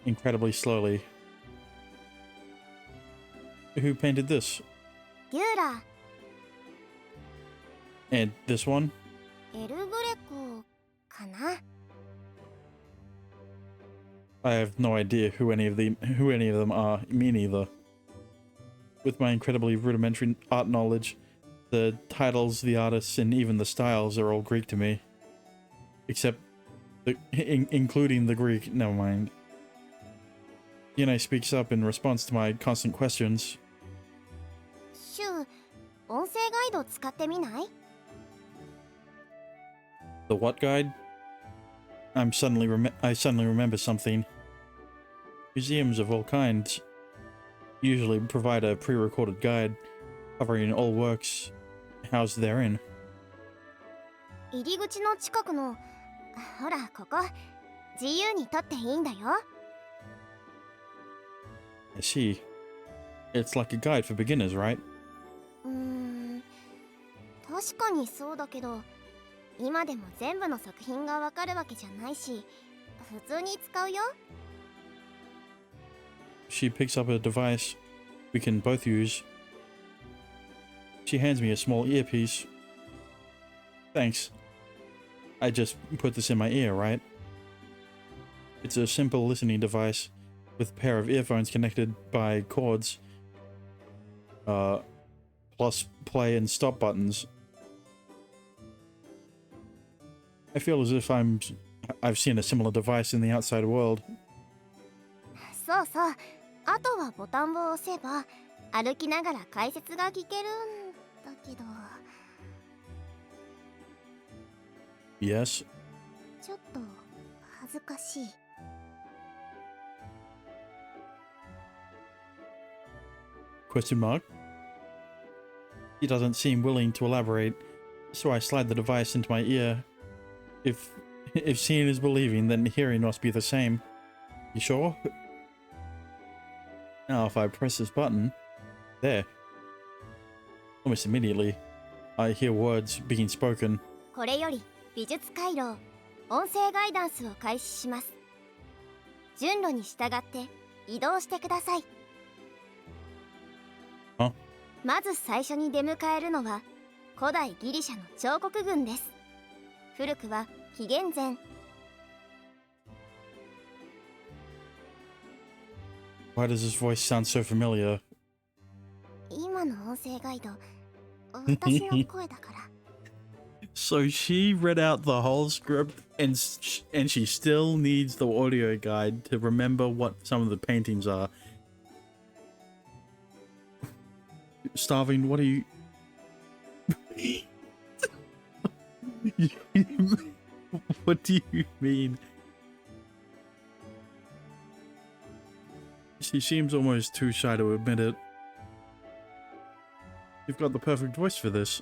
Incredibly slowly. Who painted this? ギューラ And this one? エルグレコかな。I have no idea who any of them are. Me neither. With my incredibly rudimentary art knowledge, the titles, the artists, and even the styles are all Greek to me. Except, including the Greek. Never mind. Yune speaks up in response to my constant questions. シュウ、音声ガイド使ってみない？ The what guide? I suddenly remember something. Museums of all kinds usually provide a pre-recorded guide covering all works housed therein. 入り口の近くの、ほらここ、自由に撮っていいんだよ。I see. It's like a guide for beginners, right? 確かにそうだけど、今でも全部の作品がわかるわけじゃないし、普通に使うよ。She picks up a device we can both use. She hands me a small earpiece. Thanks. I just put this in my ear, right? It's a simple listening device with a pair of earphones connected by cords. Plus play and stop buttons. I feel as if I've seen a similar device in the outside world. そうそう。あとはボタンを押せば歩きながら解説が聞けるんだけど。Yes? ちょっと恥ずかしい。Question mark? He doesn't seem willing to elaborate, so I slide the device into my ear. If seeing is believing, then hearing must be the same. You sure? Now if I press this button, there. Almost immediately, I hear words being spoken. これより美術回廊音声ガイダンスを開始します。順路に従って移動してください。まず最初に出迎えるのは古代ギリシャの彫刻群です。古くは紀元前。Why does his voice sound so familiar? 今の音声ガイド、私の声だから。So she read out the whole script and she still needs the audio guide to remember what some of the paintings are. Starving, what are you... What do you mean? She seems almost too shy to admit it. You've got the perfect voice for this.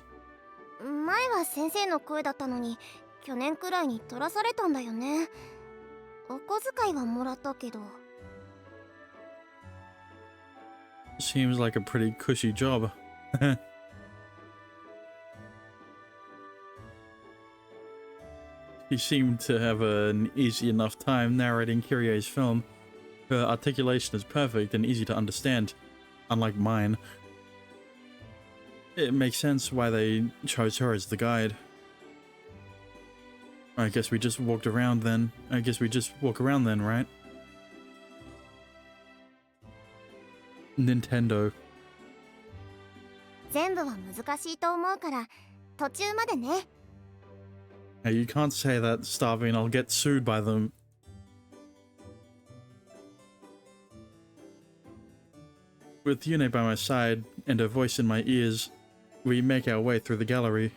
前は先生の声だったのに、去年くらいに取らされたんだよね。お小遣いはもらったけど。Seems like a pretty cushy job. She seemed to have an easy enough time narrating Kyrie's film. Her articulation is perfect and easy to understand, unlike mine. It makes sense why they chose her as the guide. I guess we just walk around then, right? Nintendo. 全部は難しいと思うから途中までね。Hey, you can't say that, Starving. I'll get sued by them. With Yune by my side and her voice in my ears, we make our way through the gallery.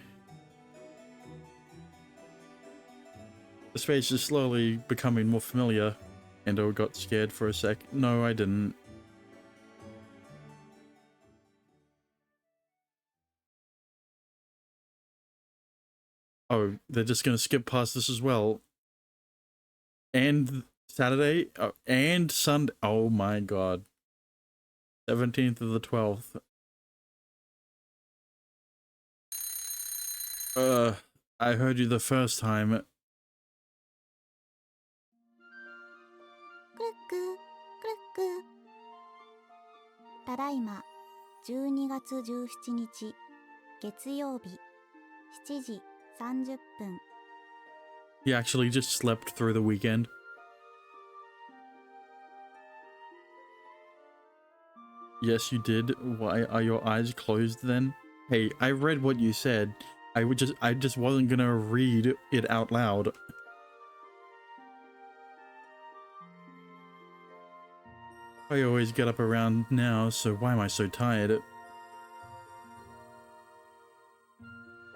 The space is slowly becoming more familiar. Endo got scared for a sec. No, I didn't. Oh, they're just gonna skip past this as well. And Saturday? Oh, and Sunday. Oh my god. 17th of the 12th. I heard you the first time. クルッククルック。ただいま12月17日月曜日7時30分。 He actually just slept through the weekend. Yes, you did. Why are your eyes closed then? Hey, I read what you said. I just wasn't gonna read it out loud. I always get up around now, so why am I so tired?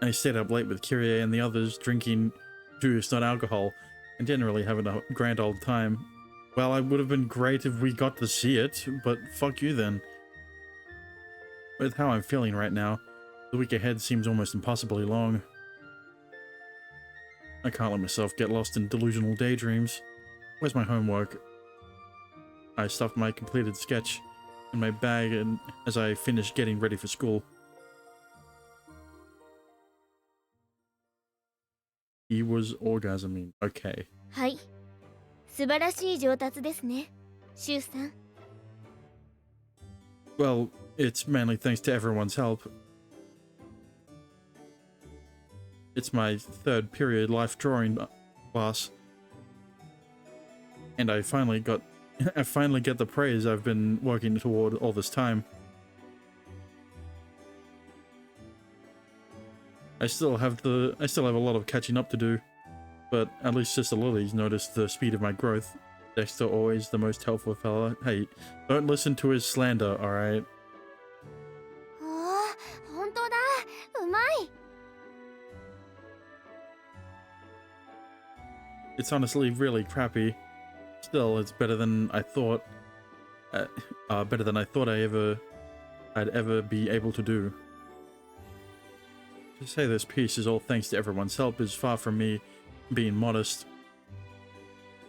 I stayed up late with Kyrie and the others, drinking juice, not alcohol, and generally having a grand old time. Well, it would have been great if we got to see it, but fuck you then. With how I'm feeling right now, the week ahead seems almost impossibly long. I can't let myself get lost in delusional daydreams. Where's my homework? I stuffed my completed sketch in my bag and as I finished getting ready for school. He was orgasming. Okay. はい。素晴らしい上達ですね、シュウさん。Well, it's mainly thanks to everyone's help. It's my third period life drawing class. And I finally get the praise I've been working toward all this time. I still have a lot of catching up to do, but at least Sister Lily's noticed the speed of my growth. Dexter always the most helpful fella. Hey, don't listen to his slander, alright? おー、本当だ。うまい。It's honestly really crappy. Still, it's better than I thought. Better than I thought I'd ever be able to do. To say this piece is all thanks to everyone's help is far from me being modest.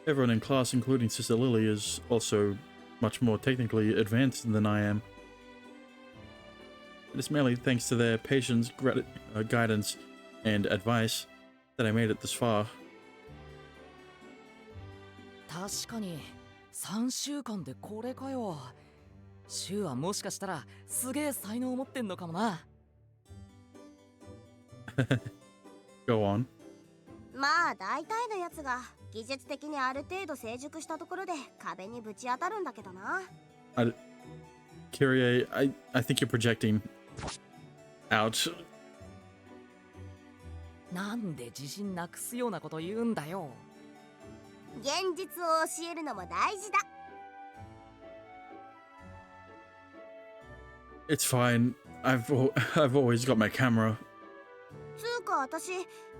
Everyone in class, including Sister Lily, is also much more technically advanced than I am. It is mainly thanks to their patience, guidance, and advice that I made it this far. 確かに3週間でこれかよ。シュウはもしかしたらすげえ才能を持ってんのかもな。Go on. まあ大体のやつが技術的にある程度成熟したところで壁にぶち当たるんだけどな。Kyrie, I think you're projecting. Ouch. なんで自信なくすようなこと言うんだよ。現実を教えるのも大事だ。It's fine. I've always got my camera. つうか私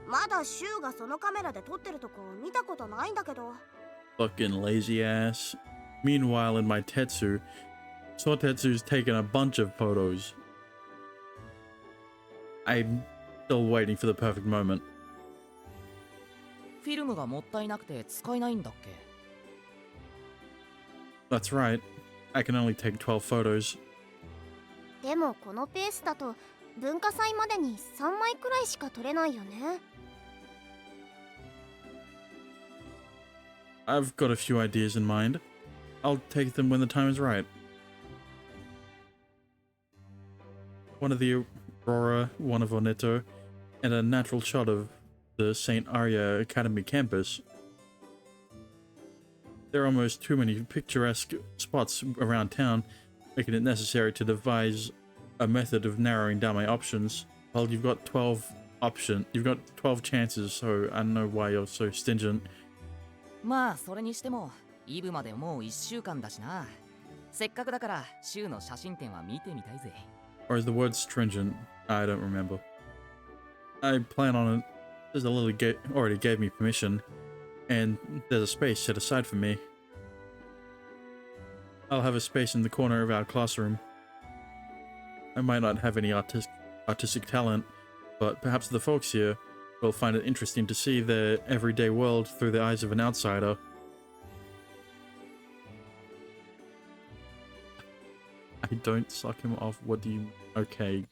まだシュウがそのカメラで撮ってるとこ見たことないんだけど。Fucking lazy ass. Meanwhile, in my Tetsu, Sotetsu's taken a bunch of photos. I'm still waiting for the perfect moment. フィルムがもったいなくて使えないんだっけ？ That's right. I can only take 12 photos. でもこのペースだと文化祭までに3枚くらいしか撮れないよね。I've got a few ideas in mind. I'll take them when the time is right. One of the Aurora, one of Oneto, and a natural shot of the St. Arya Academy campus. There are almost too many picturesque spots around town, making it necessary to devise a method of narrowing down my options. Well, you've got 12 chances, so I don't know why you're so stringent. まあそれにしてもイブまでもう1週間だしな。せっかくだからシュウの写真展は見てみたいぜ。Or is the word stringent? I don't remember. I plan on it. Sister Lily already gave me permission, and there's a space set aside for me. I'll have a space in the corner of our classroom. I might not have any artistic talent, but perhaps the folks here will find it interesting to see their everyday world through the eyes of an outsider. I don't suck him off. What do you... Okay.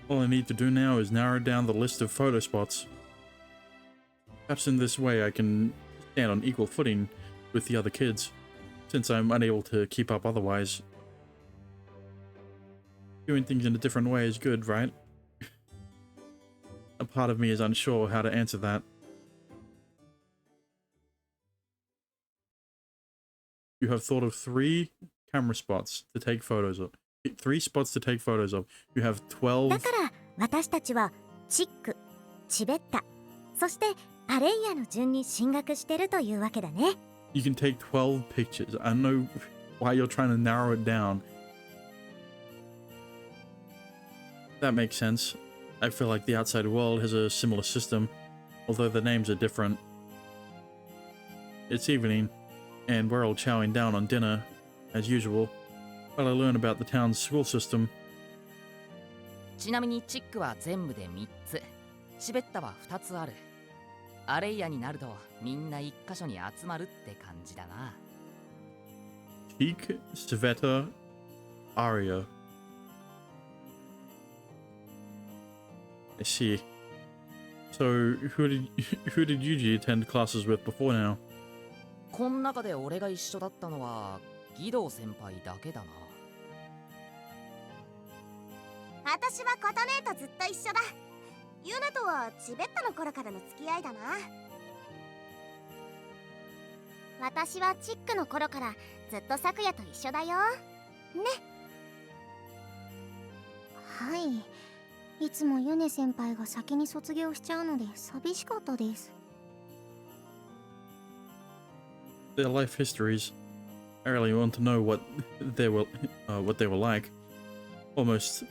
All I need to do now is narrow down the list of photo spots. Perhaps in this way I can stand on equal footing with the other kids, since I'm unable to keep up otherwise. Doing things in a different way is good, right? A part of me is unsure how to answer that. You have thought of 3 camera spots to take photos of. 3 spots to take photos of. You have 12... だから私たちはチック、チベッタ、そしてアレイヤの順に進学してるというわけだね。You can take 12 pictures. I don't know why you're trying to narrow it down. That makes sense. I feel like the outside world has a similar system, although the names are different. It's evening, and we're all chowing down on dinner, as usual. But I learn about the town's school system. ちなみにチックは全部で3つ、チベッタは2つある。アレイヤになるとみんな一箇所に集まるって感じだな。Sheik, Sveta, Arya. I see. So, who did Yuji attend classes with before now? こん中で俺が一緒だったのは義堂先輩だけだな。私は琴姉とずっと一緒だ。ユナとはチベッタの頃からの付き合いだな。私はチックの頃からずっと咲夜と一緒だよ。ね。はい。いつもユネ先輩が先に卒業しちゃうので寂しかったです。Their life histories. I really want to know what they were like, almost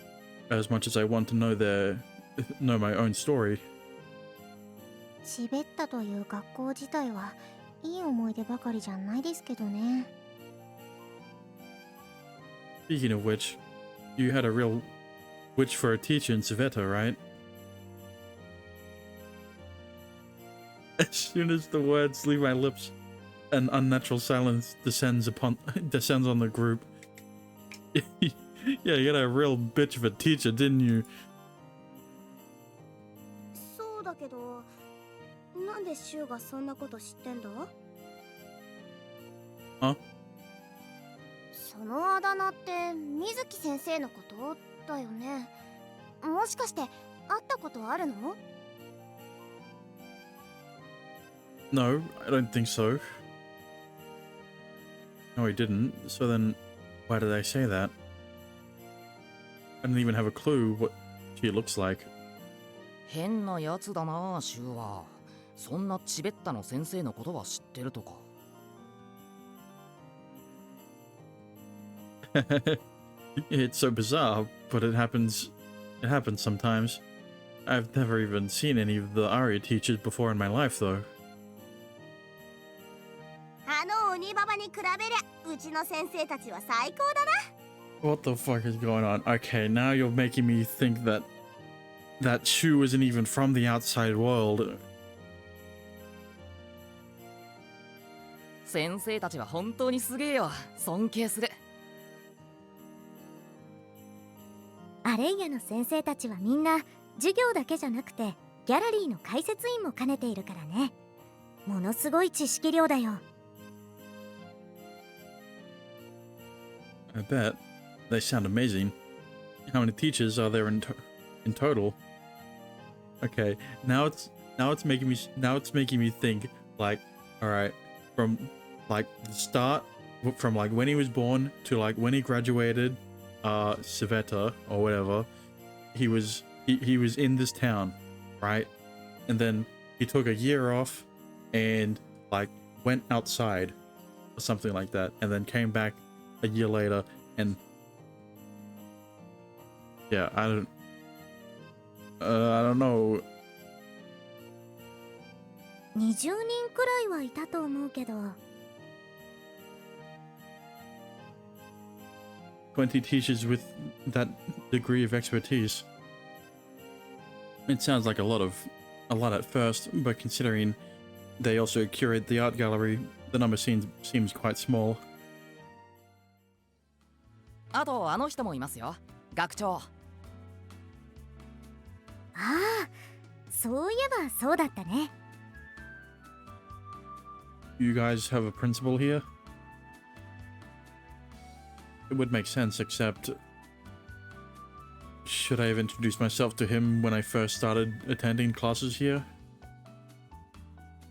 as much as I want to know my own story. チベッタという学校自体はいい思い出ばかりじゃないですけどね。Speaking of which, you had a real witch for a teacher in Sveta, right? As soon as the words leave my lips, an unnatural silence descends on the group. Yeah, you got a real bitch of a teacher, didn't you? そうだけど、なんでシュウがそんなこと知ってんだ？あ？そのあだ名って水木先生のことだよね。もしかして会ったことあるの？ No, I don't think so. No, he didn't. So then, why did I say that? I didn't even have a clue what she looks like. 変なやつだな、シュウは。そんなチベッタの先生のことは知ってるとか。It's so bizarre, but it happens sometimes. I've never even seen any of the Arya teachers before in my life, though. あの鬼ババに比べりゃうちの先生たちは最高だな。 What the fuck is going on? Okay, now you're making me think that Shu isn't even from the outside world. 先生たちは本当にすげえよ。尊敬する。アレイヤの先生たちはみんな授業だけじゃなくてギャラリーの解説員も兼ねているからね。ものすごい知識量だよ。I bet. They sound amazing. How many teachers are there in total? Okay, now it's making me think like, all right, from like the start, from like when he was born to like when he graduated, Sveta or whatever, he was in this town, right? And then he took a year off and like went outside or something like that, and then came back a year later and yeah, I don't know. 20人くらいはいたと思うけど。20 teachers with that degree of expertise. It sounds like a lot at first, but considering they also curate the art gallery, the number seems quite small. あとあの人もいますよ。学長。ああ、そういえばそうだったね。You guys have a principal here? It would make sense, except should I have introduced myself to him when I first started attending classes here?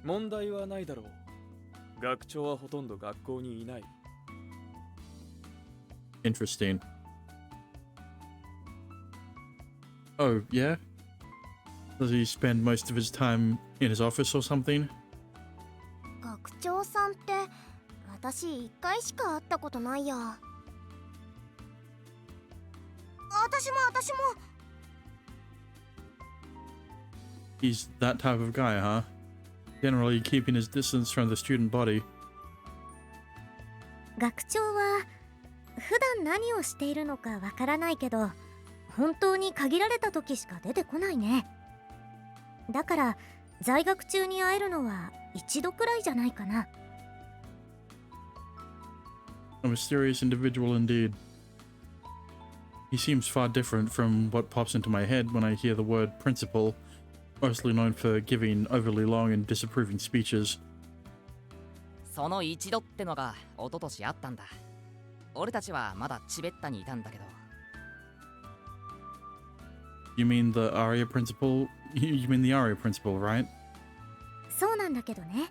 問題はないだろう。学長はほとんど学校にいない。Interesting. Oh, yeah? Does he spend most of his time in his office or something? 学長さんって私一回しか会ったことないや。私も。 He's that type of guy, huh? Generally keeping his distance from the student body. 学長は普段何をしているのかわからないけど、本当に限られた時しか出てこないね。だから在学中に会えるのは一度くらいじゃないかな。A mysterious individual indeed. He seems far different from what pops into my head when I hear the word principal, mostly known for giving overly long and disapproving speeches. その一度ってのが一昨年あったんだ。俺たちはまだチベッタにいたんだけど。You mean the ARIA principal? You mean the ARIA principal, right? そうなんだけどね、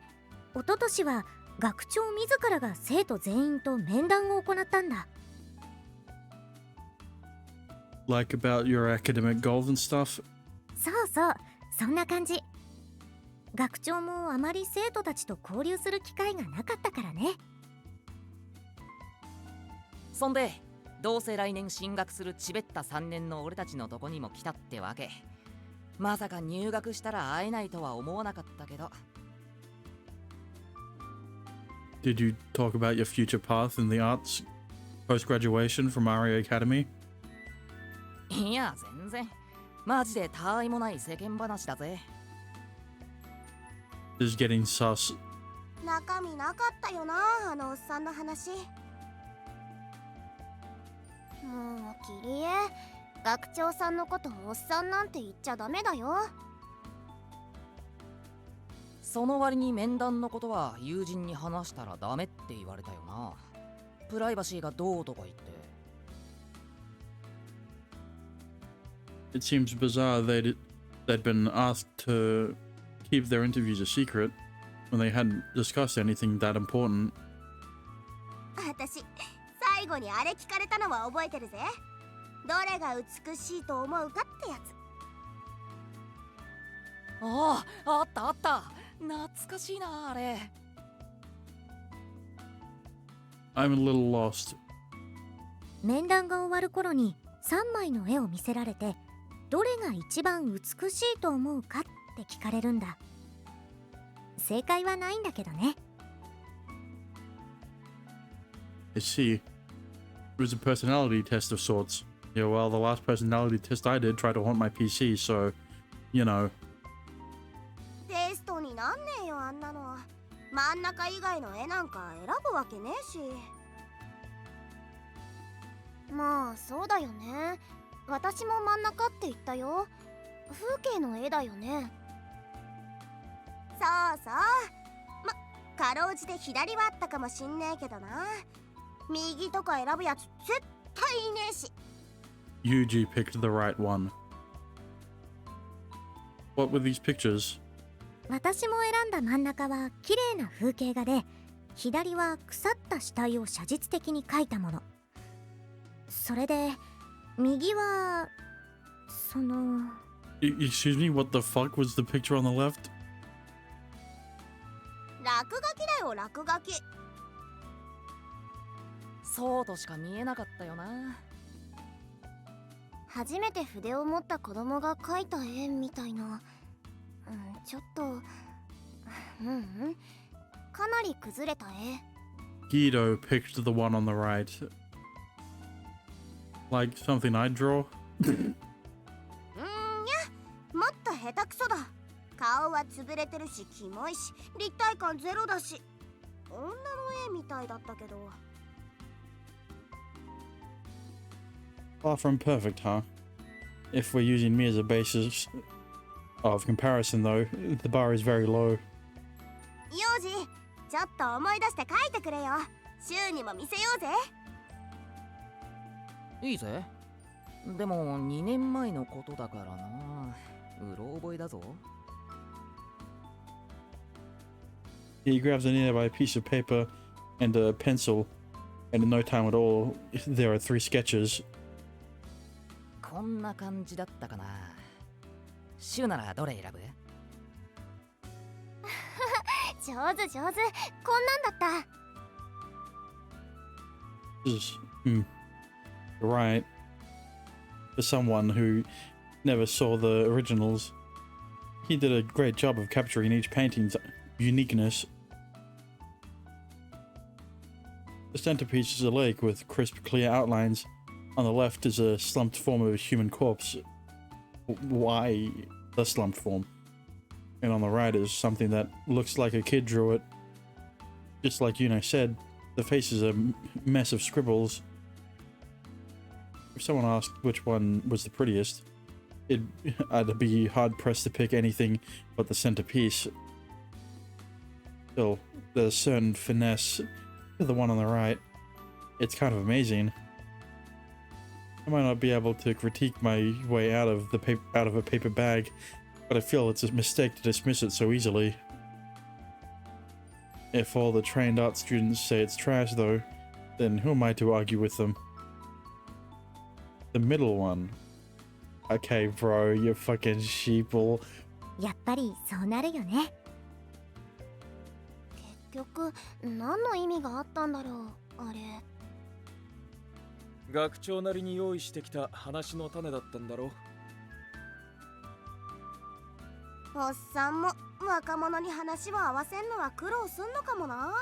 一昨年は学長自らが生徒全員と面談を行ったんだ。Like about your academic goals and stuff? そうそう、そんな感じ。学長もあまり生徒たちと交流する機会がなかったからね。そんでどうせ来年進学するチベッタ3年の俺たちのとこにも来たってわけ。まさか入学したら会えないとは思わなかったけど。Did you talk about your future path in the arts post-graduation from ARIA Academy? いや全然マジでたわいもない世間話だぜ。Just getting sus. 中身なかったよな、あのおっさんの話。もうキリエ、学長さんのことおっさんなんて言っちゃダメだよ。その割に面談のことは友人に話したらダメって言われたよな。プライバシーがどうとか言って。It seems bizarre they'd been asked to keep their interviews a secret when they hadn't discussed anything that important. 私、最後にあれ聞かれたのは覚えてるぜ。どれが美しいと思うかってやつ。ああ、あったあった。懐かしいなあれ。I'm a little lost. 面談が終わる頃に3枚の絵を見せられて、どれが一番美しいと思うかって聞かれるんだ。正解はないんだけどね。I see. It was a personality test of sorts. Yeah, well, the last personality test I did tried to haunt my PC, so, you know. テストになんねえよ、あんなの。真ん中以外の絵なんか選ぶわけねえし。まあそうだよね。私も真ん中って言ったよ。風景の絵だよね。そうそう。かろうじて左はあったかもしんねえけどな。右とか選ぶやつ絶対いねえし。Yuji picked the right one. What were these pictures? 私も選んだ真ん中は綺麗な風景画で、左は腐った死体を写実的に描いたもの。それで右はその Excuse me, what the fuck was the picture on the left? 落書きだよ、落書き。そうとしか見えなかったよな。初めて筆を持った子供が描いた絵みたいな。ちょっとかなり崩れた絵。Guido picked the one on the right. Like something I'd draw? もっと下手くそだ。顔は潰れてるし、キモいし、立体感ゼロだし。女の絵みたいだったけど。Far from perfect, huh? If we're using me as a basis of comparison, though, the bar is very low. 幼児、ちょっと思い出して描いてくれよ。週にも見せようぜ。いいぜ。でも2年前のことだからな。うろ覚えだぞ。He grabs a nearby piece of paper and a pencil, and in no time at all, there are 3 sketches. こんな感じだったかな。週ならどれ選ぶ？上手上手、こんなんだった。You're right. For someone who never saw the originals, he did a great job of capturing each painting's uniqueness. The centerpiece is a lake with crisp, clear outlines. On the left is a slumped form of a human corpse. Why the slumped form? And on the right is something that looks like a kid drew it. Just like Yuno said, the face is a mess of scribbles. If someone asked which one was the prettiest, I'd be hard-pressed to pick anything but the centerpiece. Still, there's a certain finesse to the one on the right. It's kind of amazing. I might not be able to critique my way out of a paper bag, but I feel it's a mistake to dismiss it so easily. If all the trained art students say it's trash though, then who am I to argue with them? The middle one. Okay, bro, you fucking sheeple. やっぱりそうなるよね。結局何の意味があったんだろうあれ。学長なりに用意してきた話の種だったんだろう。おっさんも若者に話を合わせんのは苦労すんのかもな。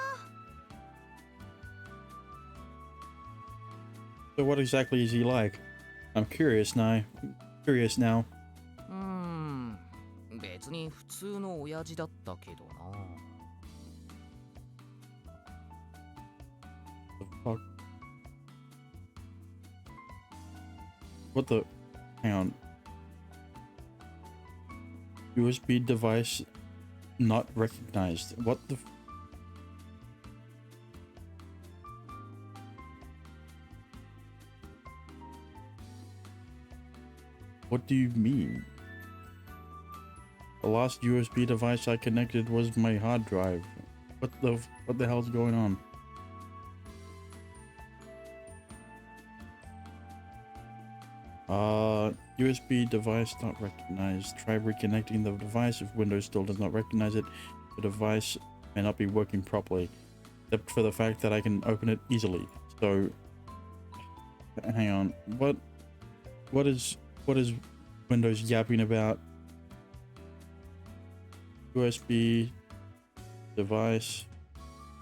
So what exactly is he like? I'm curious now. 別に普通の親父だったけどな。The fuck? What the? Hang on. USB device not recognized. What the? What do you mean? The last USB device I connected was my hard drive. What the hell's going on? USB device not recognized. Try reconnecting the device. If Windows still does not recognize it, the device may not be working properly, except for the fact that I can open it easily. So, hang on. What is Windows yapping about? USB device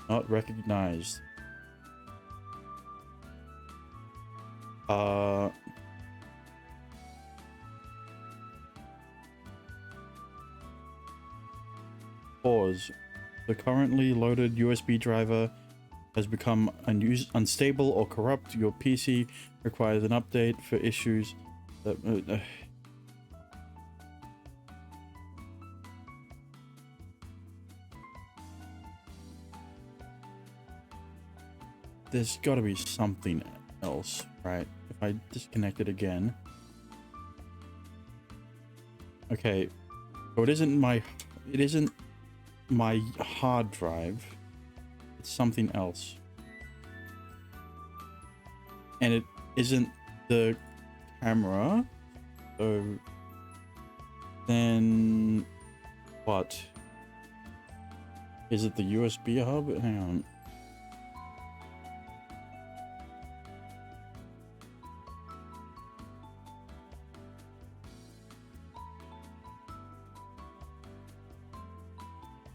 not recognized. Pause. The currently loaded USB driver has become unstable or corrupt. Your PC requires an update for issues that there's got to be something else, right? If I disconnect it again. Okay. So it isn't my hard drive. It's something else. And it isn't the camera. So then what? Is it the USB hub? Hang on.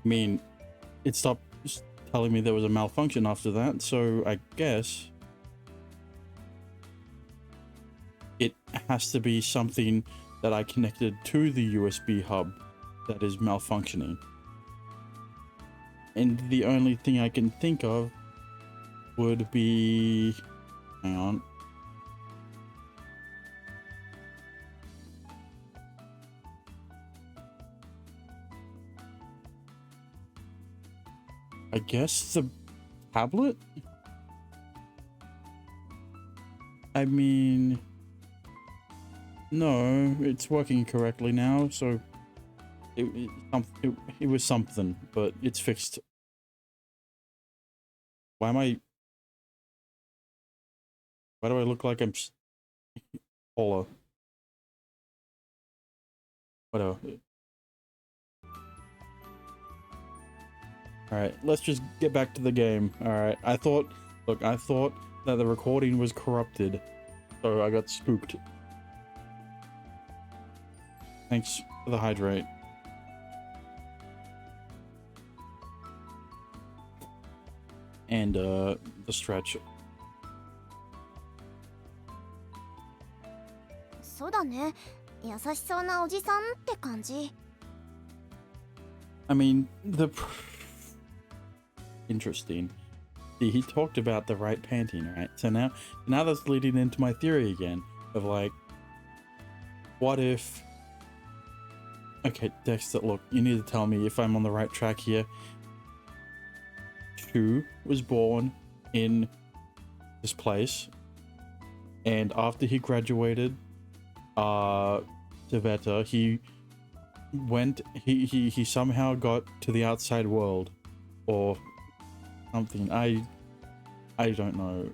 I mean, it stopped telling me there was a malfunction after that, so I guess it has to be something that I connected to the USB hub that is malfunctioning. And the only thing I can think of would be... Hang on. I guess the tablet? I mean... No, it's working correctly now, so... It was something, but it's fixed. Why do I look like I'm... Paula? Whatever. Alright, let's just get back to the game. Alright, I thought that the recording was corrupted, so I got spooked. Thanks for the hydrate. And, the stretch. そうだね。優しそうなおじさんって感じ。I mean, interesting. See, he talked about the right painting, right? So now that's leading into my theory again of like, what if? Okay, Dexter, look, you need to tell me if I'm on the right track here. Shu was born in this place, and after he graduated, Tibeta, he somehow got to the outside world, or something. I don't know.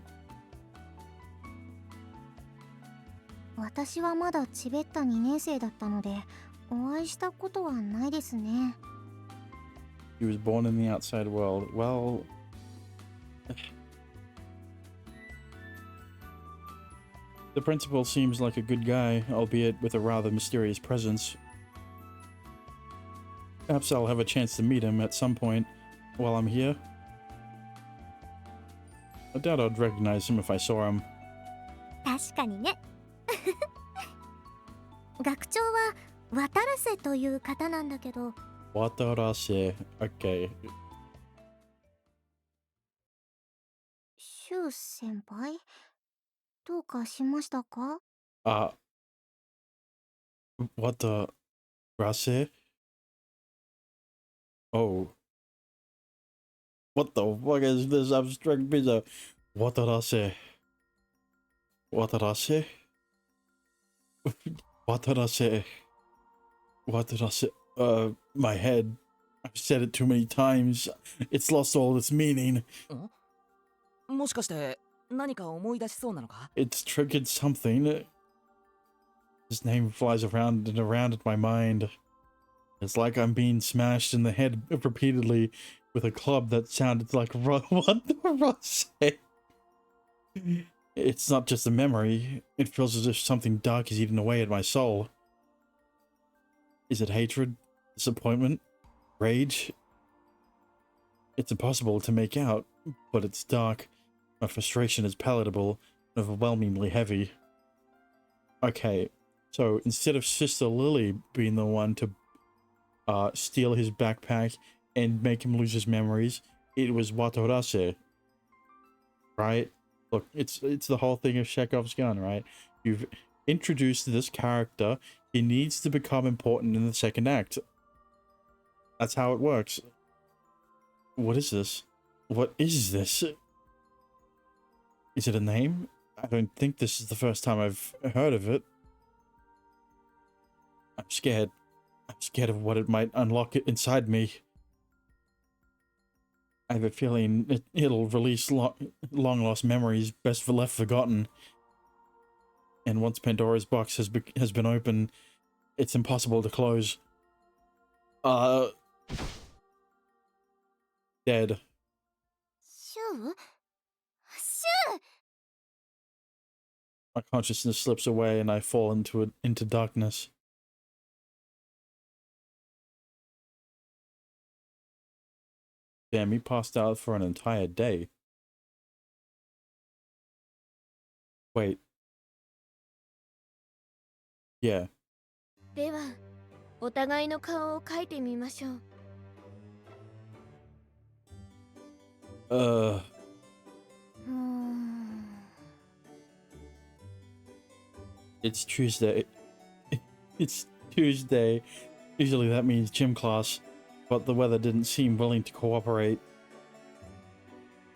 私はまだチベッタ2年生だったのでお会いしたことはないですね。 He was born in the outside world. Well, the principal seems like a good guy, albeit with a rather mysterious presence. Perhaps I'll have a chance to meet him at some point while I'm here. I doubt I'd recognize him if I saw him. 確かにね。学長は渡らせという方なんだけど、 Watarase. Okay. シュウ先輩、どうかしましたか？ Watarase? Oh. What the fuck is this abstract piece of Watarase? Watarase? Watarase. Watarase. My head. I've said it too many times. It's lost all its meaning. もしかして何か思い出しそうなのか？ It's triggered something. His name flies around and around in my mind. It's like I'm being smashed in the head repeatedly with a club that sounded like what the Ross said. It's not just a memory. It feels as if something dark is eating away at my soul. Is it hatred? Disappointment? Rage? It's impossible to make out, but it's dark. My frustration is palatable, overwhelmingly heavy. Okay, so instead of Sister Lily being the one to steal his backpack and make him lose his memories, it was Watorase. Right? Look, it's the whole thing of Chekhov's gun, right? You've introduced this character. He needs to become important in the second act. That's how it works. What is this? What is this? Is it a name? I don't think this is the first time I've heard of it. I'm scared. I'm scared of what it might unlock inside me. I have a feeling it'll release long-lost memories best left forgotten. And once Pandora's box has been opened, it's impossible to close. Dead. シュウ？シュウ！ My consciousness slips away and I fall into darkness. Damn, he passed out for an entire day. Wait. Yeah. ではお互いの顔を描いてみましょう。It's Tuesday. It's Tuesday. Usually that means gym class, but the weather didn't seem willing to cooperate.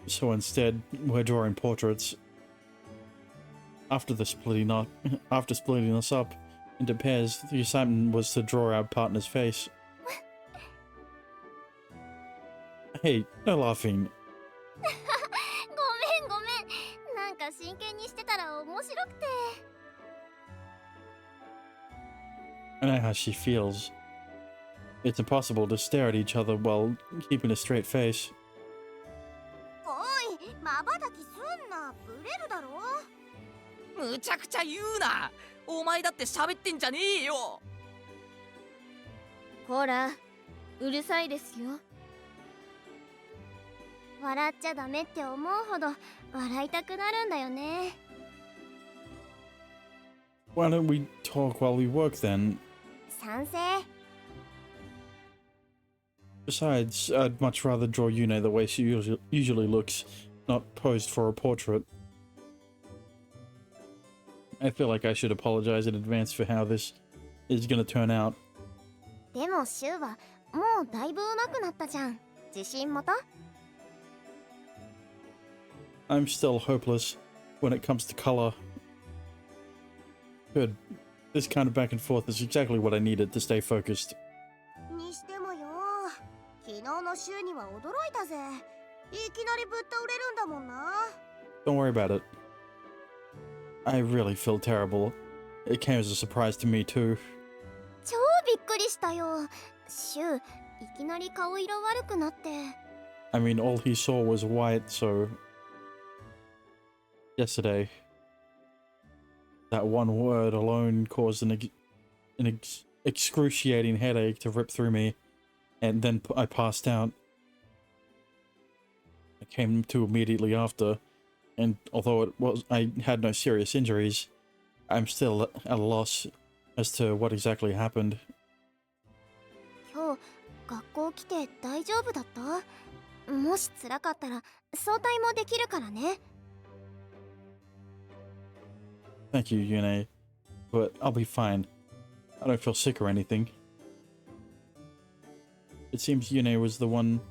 So instead, we're drawing portraits. After splitting us up into pairs, the assignment was to draw our partner's face. Hey, no laughing. ごめんごめん。なんか真剣にしてたら面白くて。I know how she feels. It's impossible to stare at each other while keeping a straight face. おい、まばたきすんな。ブレるだろ。むちゃくちゃ言うな。お前だって喋ってんじゃねえよ。ほら、うるさいですよ。笑っちゃダメって思うほど笑いたくなるんだよね。Why don't we talk while we work then? 賛成。Besides, I'd much rather draw Yune the way she usually looks, not posed for a portrait. I feel like I should apologize in advance for how this is gonna turn out. でもシュウはもうだいぶ上手くなったじゃん。自信持と。I'm still hopeless when it comes to color. Good. This kind of back and forth is exactly what I needed to stay focused. にしてもよ、昨日のシュウには驚いたぜ。いきなりぶっ倒れるんだもんな。Don't worry about it. I really feel terrible. It came as a surprise to me too. 超びっくりしたよ。シュウ、いきなり顔色悪くなって。I mean, all he saw was white, so... Yesterday, that one word alone caused an excruciating headache to rip through me, and then I passed out. I came to immediately after, and although I had no serious injuries, I'm still at a loss as to what exactly happened. 今日学校来て大丈夫だった？もし辛かったら早退もできるからね。Thank you, Yune, but I'll be fine. I don't feel sick or anything. It seems Yune was the one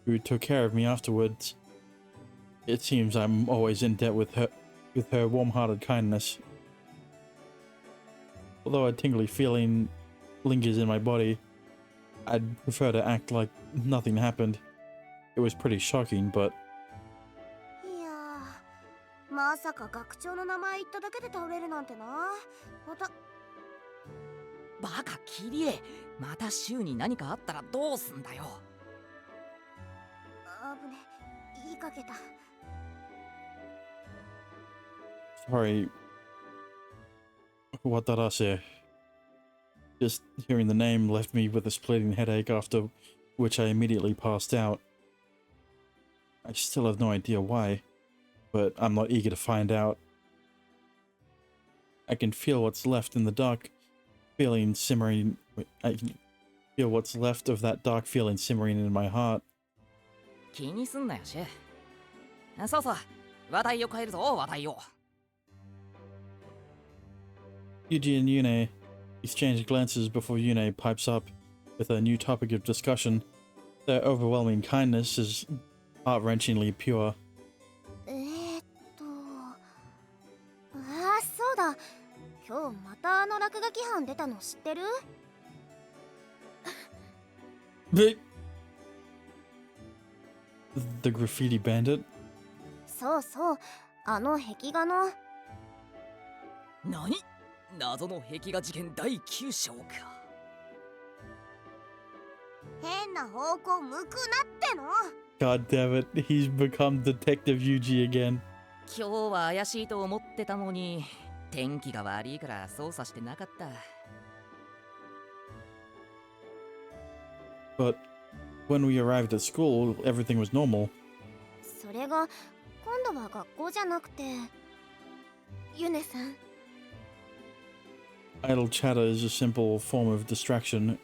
who took care of me afterwards. It seems I'm always in debt with her warm-hearted kindness. Although a tingly feeling lingers in my body, I'd prefer to act like nothing happened. It was pretty shocking, but... いやー、まさか学長の名前言っただけで倒れるなんてな。またバカキリエ、また週に何かあったらどうすんだよ。あぶね、言いかけた。Sorry. Watarase. Just hearing the name left me with a splitting headache, after which I immediately passed out. I still have no idea why, but I'm not eager to find out. I can feel what's left in the dark feeling simmering. I can feel what's left of that dark feeling simmering in my heart. 気にすんなよシュ。そうそう、話題を変えるぞ、話題を。Yuji and Yune exchange glances before Yune pipes up with a new topic of discussion. Their overwhelming kindness is heart-wrenchingly pure. そうだ。今日またあの落書き犯出たの知ってるThe graffiti bandit? そうそう、あの壁画の。何？謎の壁画事件第9章か。変な方向向くなっての。 God damn it, he's become Detective Yuji again. 今日は怪しいと思ってたのに、天気が悪いから操作してなかった。But when we arrived at school, everything was normal. それが今度は学校じゃなくて。ユネさん、 Idle chatter is a simple form of distraction.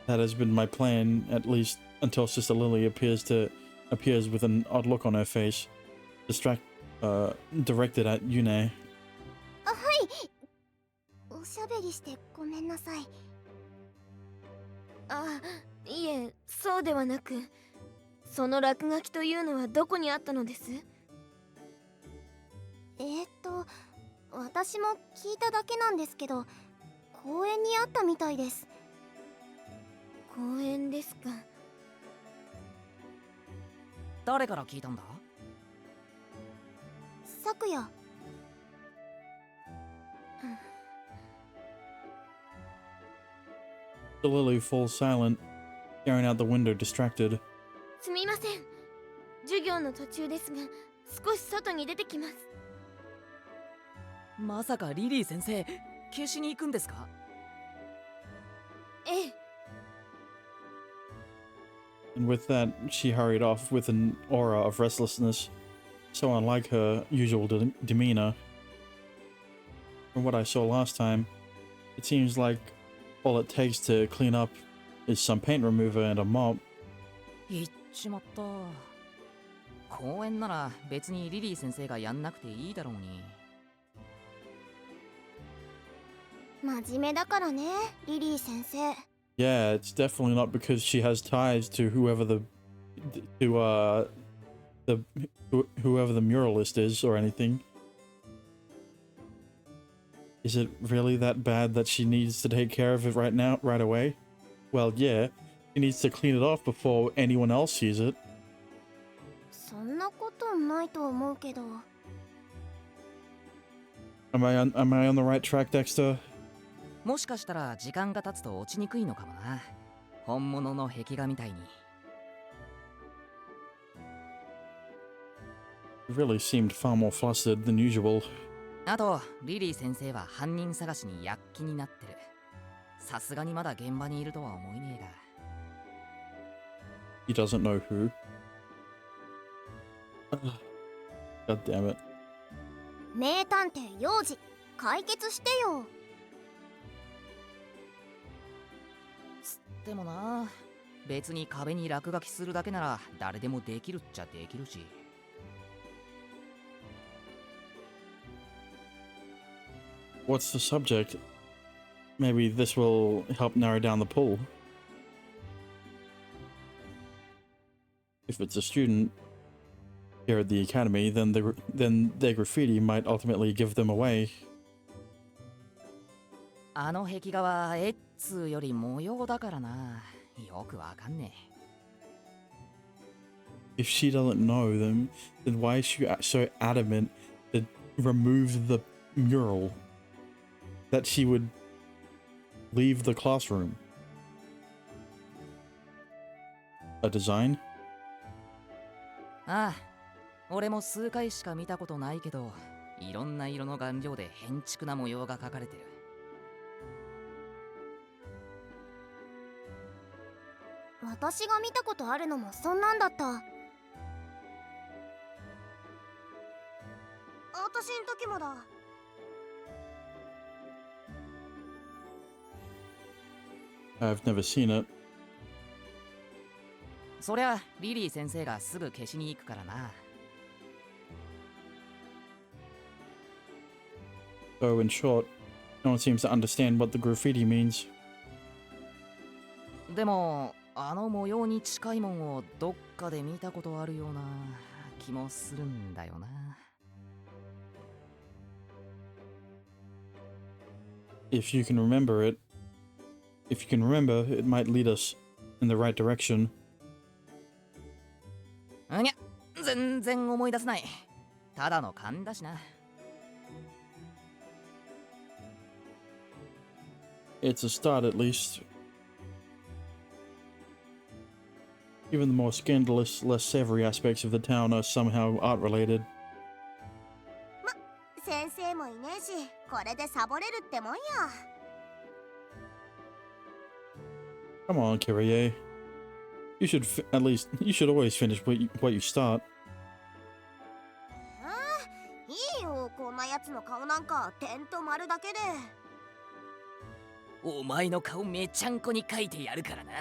That has been my plan, at least until Sister Lily appears with an odd look on her face, directed at Yune. あ、はい。おしゃべりしてごめんなさい。あ、いえ、そうではなく、その落書きというのはどこにあったのです？私も聞いただけなんですけど、公園にあったみたいです。公園ですか。誰から聞いたんだ？昨夜。The Lily falls silent, staring out the window distracted. すみません。授業の途中ですが、少し外に出てきます。まさかリリー先生、消しに行くんですか？ええ。 And with that, she hurried off with an aura of restlessness, so unlike her usual demeanor. From what I saw last time, it seems like all it takes to clean up is some paint remover and a mop. 言っちまった。公園なら別にリリー先生がやんなくていいだろうに。真面目だからね、リリー先生。Yeah, it's definitely not because she has ties to whoever the whoever the muralist is or anything. Is it really that bad that she needs to take care of it right now, right away? Well, yeah, she needs to clean it off before anyone else sees it. そんなことないと思うけど。Am I on the right track, Dexter? もしかしたら時間が経つと落ちにくいのかもな。本物の壁画みたいに。It really seemed far more flustered than usual. あと、リリー先生は犯人探しに躍起になってる。さすがにまだ現場にいるとは思えねえが。He doesn't know who. God damn it. 名探偵幼児、解決してよ。でもな、別に壁に落書きするだけなら誰でもできるっちゃできるし。What's the subject? Maybe this will help narrow down the pool. If it's a student here at the academy, then their graffiti might ultimately give them away. あの壁画はエッツーより模様だからな。よくわかんねえ。If she doesn't know them, then why is she so adamant to remove the mural? That she would leave the classroom? A design? ああ、俺も数回しか見たことないけど、いろんな色の顔料で変築な模様が描かれてる。私が見たことあるのもそんなんだった。私ん時もだ。I've never seen it. そりゃリリー先生がすぐ消しに行くからな。So in short, no one seems to understand what the graffiti means. でもあの模様に近いもんをどっかで見たことあるような気もするんだよな。If you can remember, it might lead us in the right direction. にゃ、全然思い出せない。ただの勘だしな。It's a start, at least. Even the more scandalous, less savory aspects of the town are somehow art-related. 先生もいねえし、これでサボれるってもんや。Come on, Kyrie. You should always finish what you start. いいよ、こんなやつの顔なんか点と丸だけで。お前の顔めちゃんこに描いてやるからな。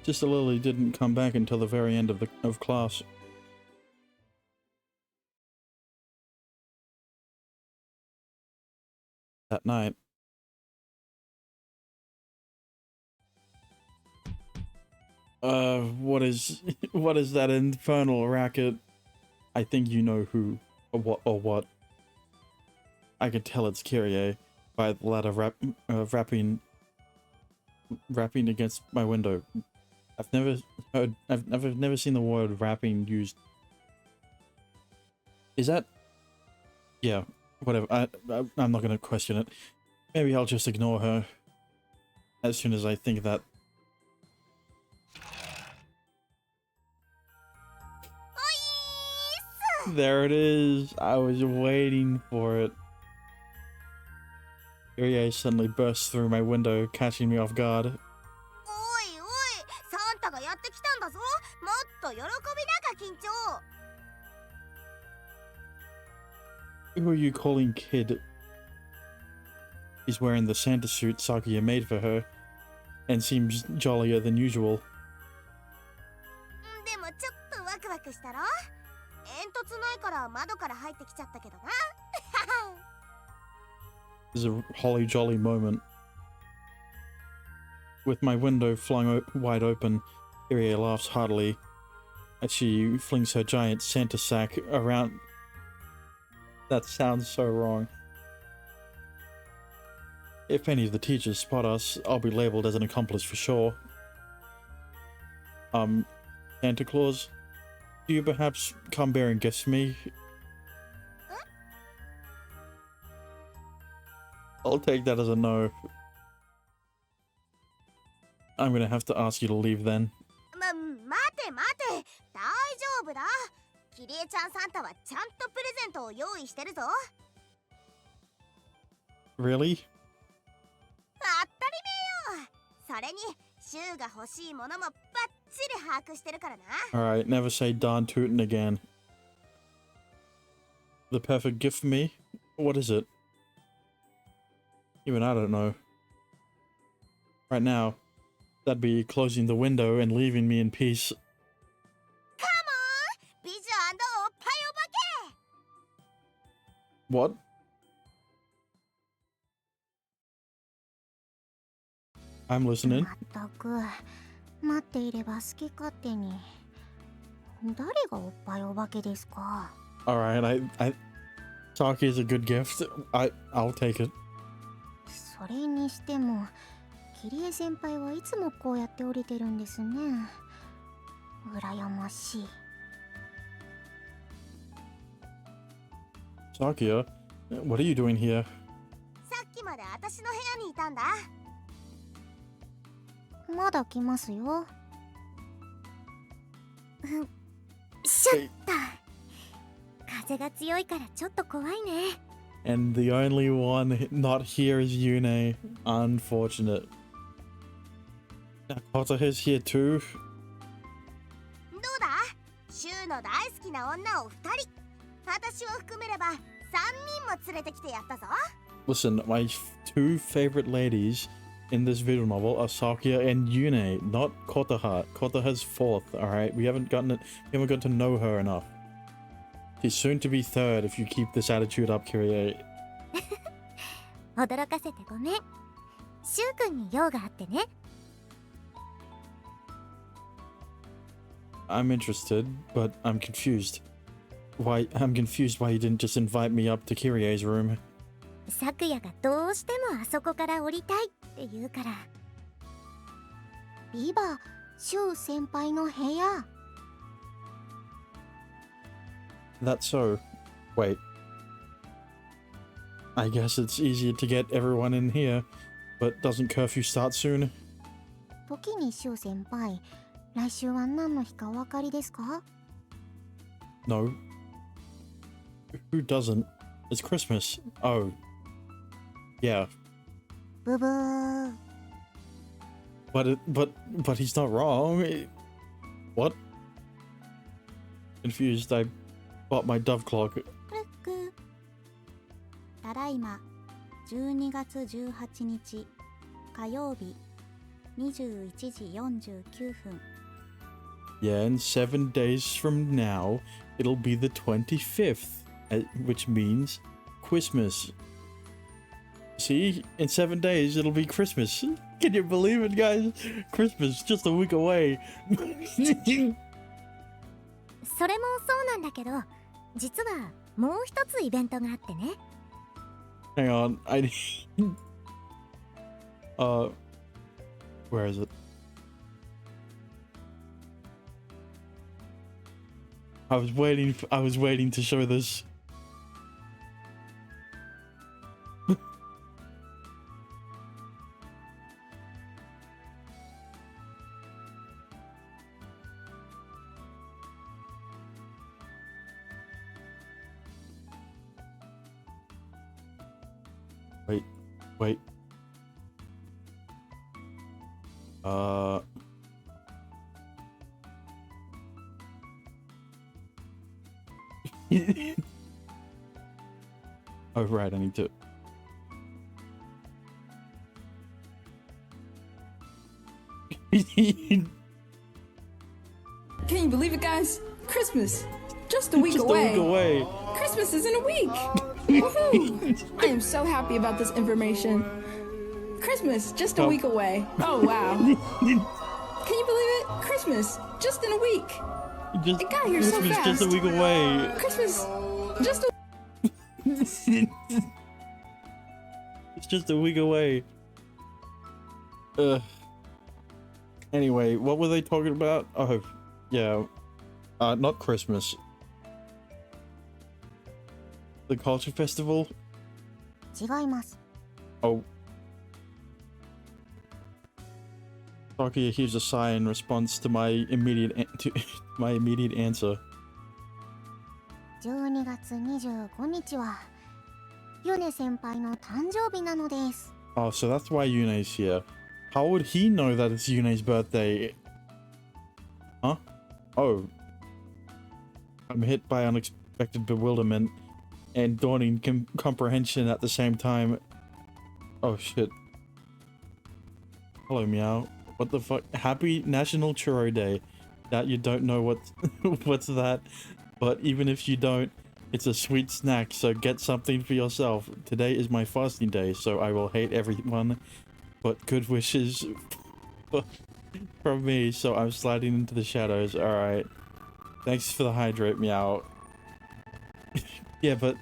Sister Lily didn't come back until the very end of class. That night. What is that infernal racket? I think you know who or what. I could tell it's Kyrie by the ladder rapping against my window. I've never seen the word rapping used. Is that? Yeah, whatever. I'm not gonna question it. Maybe I'll just ignore her as soon as I think that. There it is. I was waiting for it. Kyrie suddenly bursts through my window, catching me off guard. おいおい、サンタがやってきたんだぞ。もっと喜びなが緊張。Who are you calling kid? He's wearing the Santa suit Sakuya made for her and seems jollier than usual. でもちょっとワクワクしたろ。煙突ないから窓から入ってきちゃったけどな。This is a holly jolly moment. With my window flung wide open, Irie laughs heartily as she flings her giant Santa sack around. That sounds so wrong. If any of the teachers spot us, I'll be labeled as an accomplice for sure. Santa Claus, do you perhaps come bearing gifts for me? I'll take that as a no. I'm gonna have to ask you to leave then. 待て待て、大丈夫だ。キリエちゃんサンタはちゃんとプレゼントを用意してるぞ。 Really? 当たり前よ。それにシュウが欲しいものもバッチリ把握してるからな。 Alright, never say darn tootin' again. The perfect gift for me? What is it? Even I don't know. Right now, that'd be closing the window and leaving me in peace. カモン、美女おっぱいお化け。 What? I'm listening. まったく待っていれば好き勝手に。誰がおっぱいお化けですか？ Alright, Saki is a good gift. I'll take it. それにしてもキリエ先輩はいつもこうやって降りてるんですね。羨ましい。 Sakia, what are you doing here? さっきまで私の部屋にいたんだ。まだ来ますよ。しょった風が強いからちょっと怖いね。 And the only one not here is Yune. Unfortunate. Nakota is here too. どうだ、シュウの大好きな女を2人、私を含めれば3人も連れてきてやったぞ。 Listen, my two favorite ladies in this visual novel are Sakia and Yune, not Kotaha. Kotaha's fourth, alright? We haven't gotten to know her enough. She's soon to be third if you keep this attitude up, Kyrie. 驚かせてごめん。シュウ君に用があってね。 I'm interested, but I'm confused. I'm confused why you didn't just invite me up to Kyrie's room. サクヤがどうしてもあそこから降りたいって言うから。ビバ、シュウ先輩の部屋。 That's so. Wait. I guess it's easier to get everyone in here, but doesn't curfew start soon? 時にシュウ先輩、来週は何の日かお分かりですか？ No. Who doesn't? It's Christmas. Oh. Yeah. ブブー。 But he's not wrong. What? Confused, I bought my dove clock. クルック。ただいま12月18日火曜日21時49分。 Yeah, and 7 days from now, it'll be the 25th, which means Christmas. See, in 7 days, it'll be Christmas. Can you believe it, guys? Christmas, just a week away. それもそうなんだけど、実はもう一つイベントがあってね。 Hang on, where is it? I was waiting to show this. Wait. Oh right, I need to. Just Can you believe it, guys? Christmas! Just a week a away. week away. Christmas is in a week! Woohoo! I am so happy about this information. Christmas, just a week away. Oh, wow. Can you believe it? Christmas, just in a week. Just It got here so Christmas, fast. just a week away. Christmas, just a... It's just a week away. Anyway, what were they talking about? Oh, yeah. Not Christmas. The culture festival? 違います。 Oh. Sakuya heaves a sigh in response to my immediate answer. 12月25日はヨネ先輩の誕生日なのです。 Oh, so that's why Yune's here. How would he know that it's Yune's birthday? Huh? Oh. I'm hit by unexpected bewilderment and dawning comprehension at the same time. Oh shit. Hello, Meow. What the fuck? Happy National Churro Day. That you don't know what's that, but even if you don't, it's a sweet snack, so get something for yourself. Today is my fasting day, so I will hate everyone, but good wishes from me, so I'm sliding into the shadows. Alright. Thanks for the hydrate, Meow. Yeah, but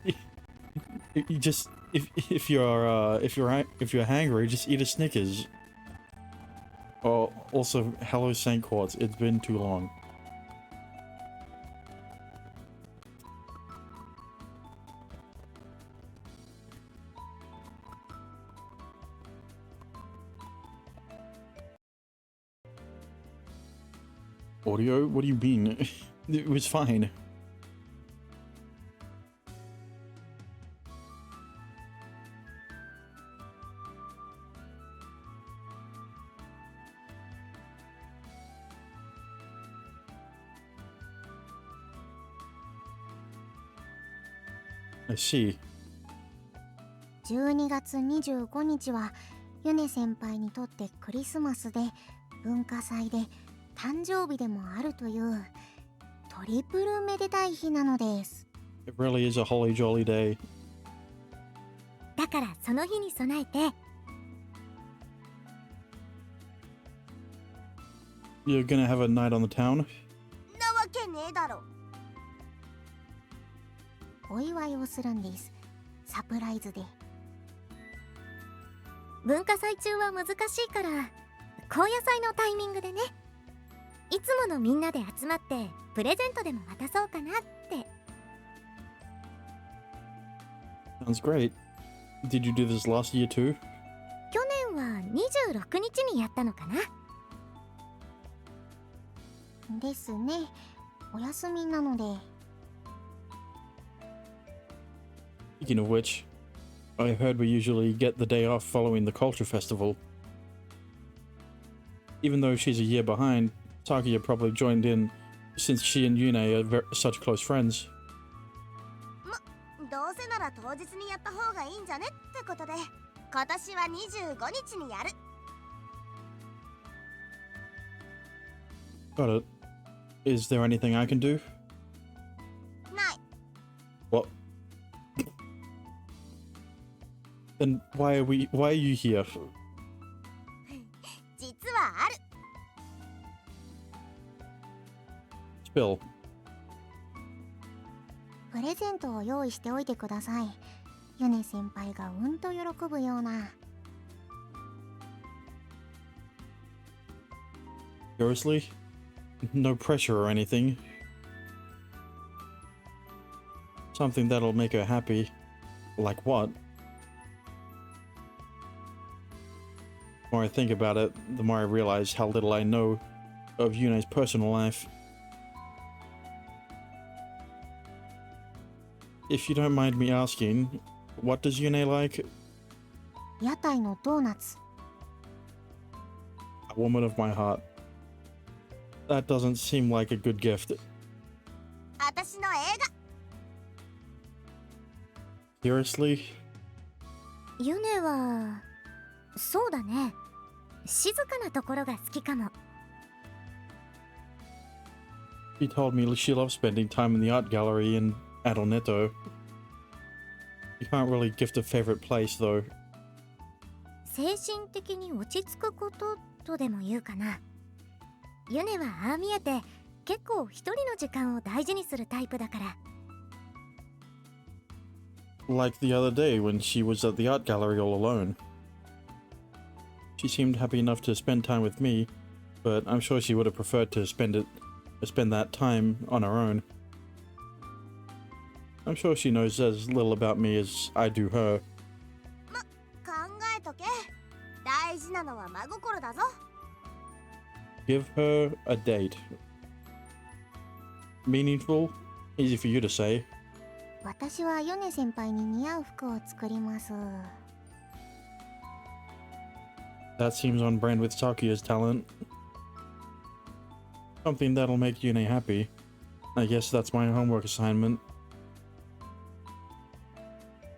you just if you're hangry, just eat a Snickers. Oh, also, hello St. Quartz. It's been too long. Audio? What do you mean? It was fine. I see. 12月25日はヨネ先輩にとってクリスマスで文化祭で誕生日でもあるというトリプルめでたい日なのです。 It really is a holly jolly day. だからその日に備えて You're gonna have a night on the town? なわけねえだろ。お祝いをするんです。サプライズで。文化祭中は難しいから高野祭のタイミングでね。いつものみんなで集まってプレゼントでも渡そうかなって。 Sounds great. Did you do this last year too? 去年は26日にやったのかな。ですね。お休みなので。 Speaking of which, I heard we usually get the day off following the culture festival. Even though she's a year behind, Sakuya probably joined in since she and Yune are such close friends. どうせなら当日にやった方がいいんじゃねってことで今年は25日にやる。 Got it. Is there anything I can do? ない。 What? Then why are you here? 実はある。 Spill. プレゼントを用意しておいてください。ヨネ先輩がうんと喜ぶような。 Seriously? No pressure or anything. Something that'll make her happy. Like what? The more I think about it, the more I realize how little I know of Yune's personal life. If you don't mind me asking, what does Yune like? 屋台のドーナツ。 A woman of my heart. That doesn't seem like a good gift. 私の映画。 Seriously? ユネはそうだね。静かなところが好きかも。 She told me she loves spending time in the art gallery in Adorneto. You can't really gift a favorite place, though. 精神的に落ち着くこととでも言うかな。ユネはああ見えて結構一人の時間を大事にするタイプだから。 Like the other day when she was at the art gallery all alone. She seemed happy enough to spend time with me, but I'm sure she would have preferred to spend that time on her own. I'm sure she knows as little about me as I do her. 考えとけ。大事なのは真心だぞ。 Give her a date. Meaningful? Easy for you to say. 私はヨネ先輩に似合う服を作ります。 That seems on brand with Sakuya's talent. Something that'll make Yune happy. I guess that's my homework assignment.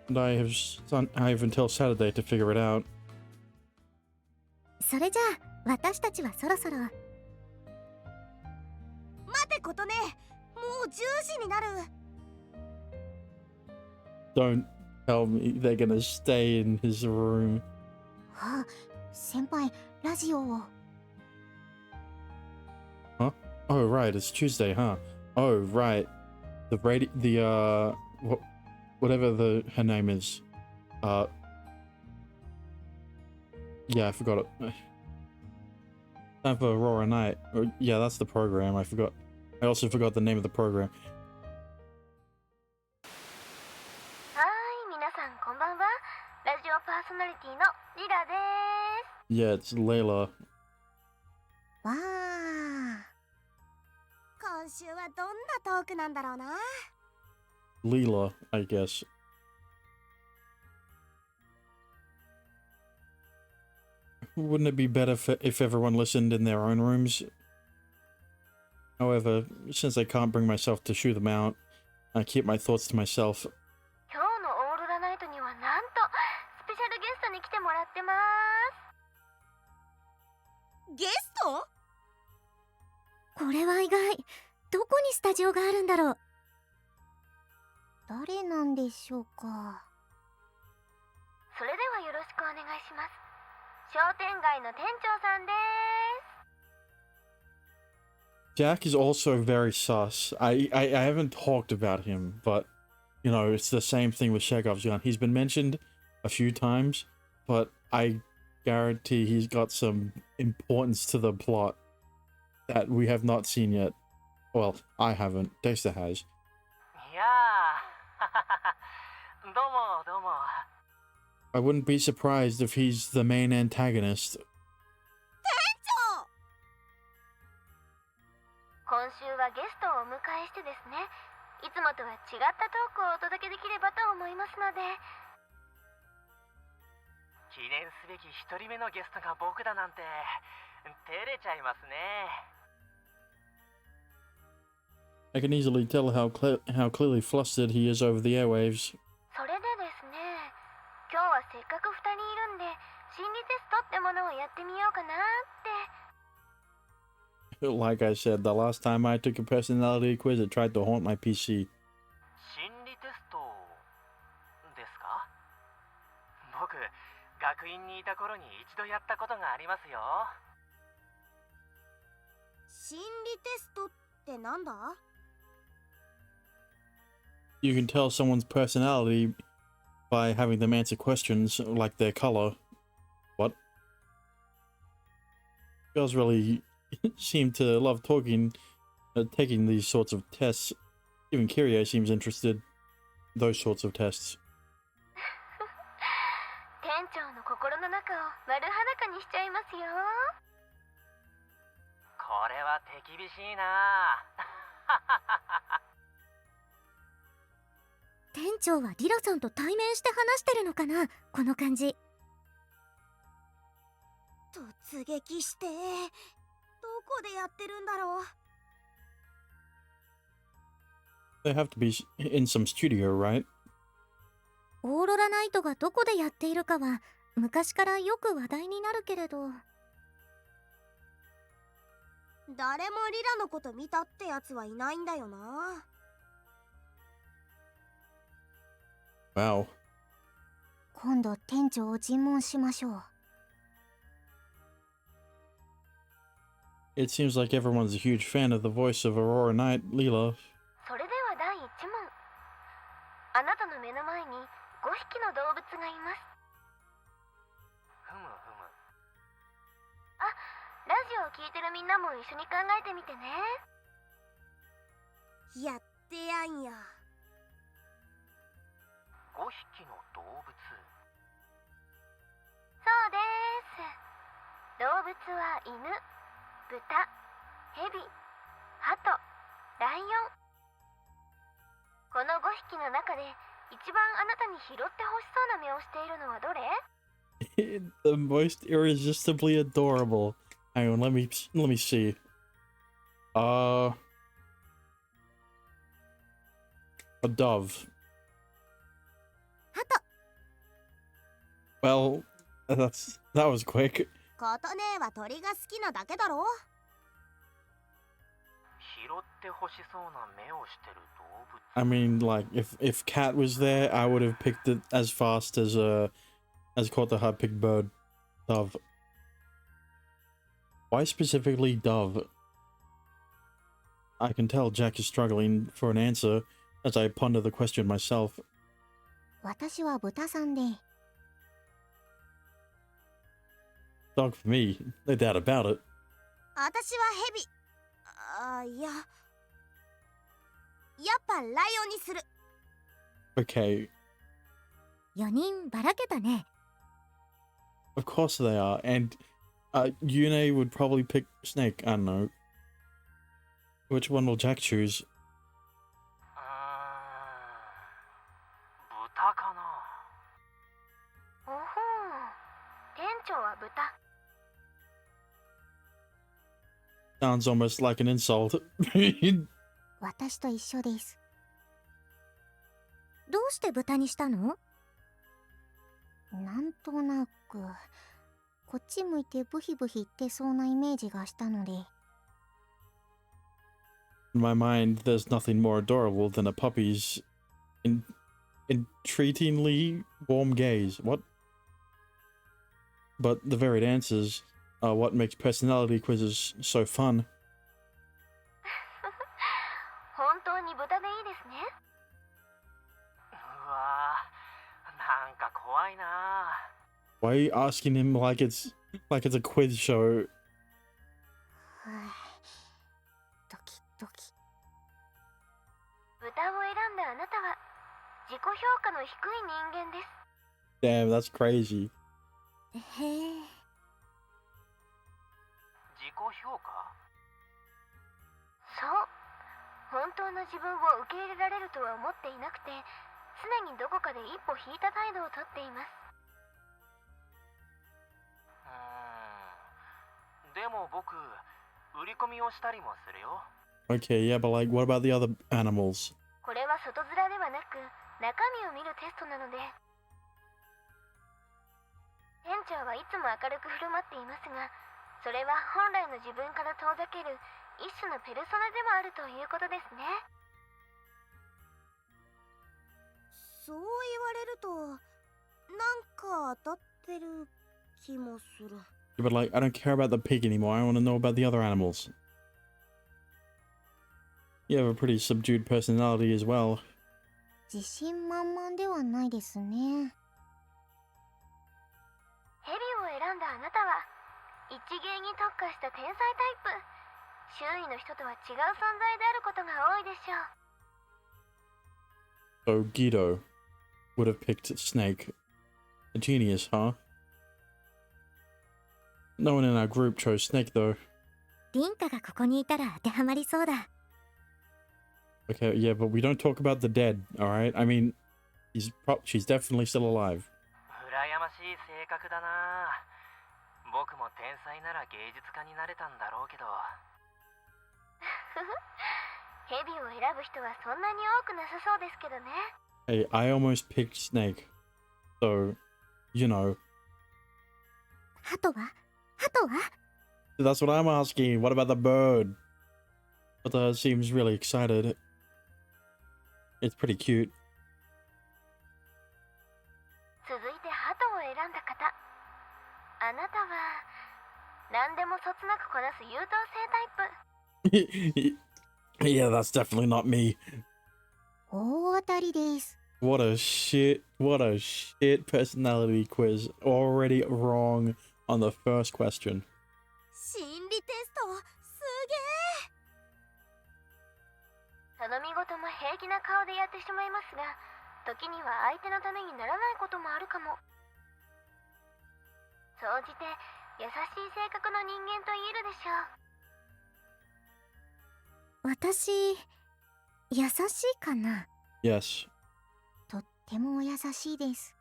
And I have until Saturday to figure it out. それじゃあ私たちはそろそろ。待てことね。もう10時になる。 Don't tell me they're gonna stay in his room. あ、先輩、ラジオを。Oh right, it's Tuesday, huh? Oh right, whatever her name is. Yeah, I forgot it. Time for Aurora Night. Yeah, that's the program. I forgot. I also forgot the name of the program. はーい、皆さんこんばんは。ラジオパーソナリティのリラで Yeah, it's Layla. わあ。今週はどんなトークなんだろうな。 Leela, I guess. Wouldn't it be better if everyone listened in their own rooms? However, since I can't bring myself to shoo them out, I keep my thoughts to myself. す。今日のオーロラナイトにはなんとスペシャルゲストに来てもらってます。ゲスト？これは意外。どこにスタジオがあるんだろう。誰なんでしょうか。それではよろしくお願いします。商店街の店長さんです。 Jack is also very sus. I haven't talked about him, but, you know, it's the same thing with Chekhov's gun. He's been mentioned a few times, but I guarantee he's got some importance to the plot that we have not seen yet. Well, I haven't. Dexter has. いやーどうもどうも。 I wouldn't be surprised if he's the main antagonist. 今週はゲストをお迎えしてですね、いつもとは違ったトークをお届けできればと思いますので。記念すべき一人目のゲストが僕だなんて照れちゃいますね。 I can easily tell how clearly flustered he is over the airwaves. それでですね、今日はせっかく2人いるんで心理テストってものをやってみようかなって。 Like I said, the last time I took a personality quiz, it tried to haunt my PC. 心理テストですか？僕、学院にいた頃に一度やったことがありますよ。心理テストってなんだ？ You can tell someone's personality by having them answer questions like their color. What? Girls really seem to love taking these sorts of tests. Even Kirie seems interested in those sorts of tests. 店長の心の中を丸裸にしちゃいますよ。これは手厳しいな。店長はリラさんと対面して話してるのかな、この感じ。突撃してどこでやってるんだろう。 They have to be in some studio, right? オーロラナイトがどこでやっているかは昔からよく話題になるけれど。誰もリラのこと見たってやつはいないんだよな。Wow. 今度店長を尋問しましょう。It seems like everyone's a huge fan of the voice of Aurora Knight, Leela. それでは第1問。あなたの目の前に5匹の動物がいます。ふむふむ。ラジオを聞いてるみんなも一緒に考えてみてね。やってやんよ。5匹の動物。そうです。動物は犬、豚、ヘビ、ハト、ライオン。この5匹の中で一番あなたに拾ってほしそうな目をしているのはどれ？ The most irresistibly adorable. Hang on, let me see. A dove. ハト。 Well, that was quick. ことねえは鳥が好きなだけだろ。拾ってほしそうな目をしてる動物。 I mean, like if Cat was there, I would have picked it as fast as Kota had picked bird. Dove. Why specifically dove? I can tell Jack is struggling for an answer as I ponder the question myself. 私は豚さんで。Dog for me, no doubt about it. 私はヘビ。いや。やっぱライオンにする。Okay, 4人ばらけたね。 of course they are, and Yune would probably pick Snake. I don't know. Which one will Jack choose? 豚かな。おほん。店長は豚。 Sounds almost like an insult. 私と一緒です。どうして豚にしたの？なんとなく、こっち向いてブヒブヒ言ってそうなイメージがしたので。In my mind, there's nothing more adorable than a puppy's entreatingly warm gaze. What? But the varied answers are what makes personality quizzes so fun. 本当に豚でいいですね。うわー、なんか怖いな。 Why are you asking him like it's a quiz show? ドキドキ。豚を選んだあなたは自己評価の低い人間です。 Damn, that's crazy. へえ。自己評価？そう。本当の自分を受け入れられるとは思っていなくて、常にどこかで一歩引いた態度をとっています。でも僕、売り込みをしたりもするよ。Okay, yeah, but like, what about the other animals? これは外面ではなく、中身を見るテストなので。店長はいつも明るく振る舞っていますが、それは本来の自分から遠ざける一種のペルソナでもあるということですね。そう言われると、なんか当たってる気もする。 But like, I don't care about the pig anymore. I want to know about the other animals. You have a pretty subdued personality as well. 自信満々ではないですね。ヘビを選んだあなたは一芸に特化した天才タイプ。周囲の人とは違う存在であることが多いでしょう。 So Guido would have picked Snake. A genius, huh? No one in our group chose Snake though. リンカがここにいたら当てはまりそうだ。 Okay, yeah, but we don't talk about the dead, alright? I mean, she's definitely still alive. 羨ましい性格だな。僕も天才なら芸術家になれたんだろうけど。ヘビを選ぶ人はそんなに多くなさそうですけどね。 Hey, I almost picked Snake. So, you know. ハトは？ハトは？ That's what I'm asking. What about the bird? But seems really excited. It's pretty cute. 続いて鳩を選んだ方。あなたは何でもそつなくこなす優等生タイプ。 Yeah, that's definitely not me. 大当たりです。 What a shit personality quiz. Already wrong on the first question. 心理テストすげえ。頼み事も平気な顔でやってしまいますが、時には相手のためにならないこともあるかも。総じて優しい性格の人間と言えるでしょう。私、優しいかな？ Yes. とってもお優しいです。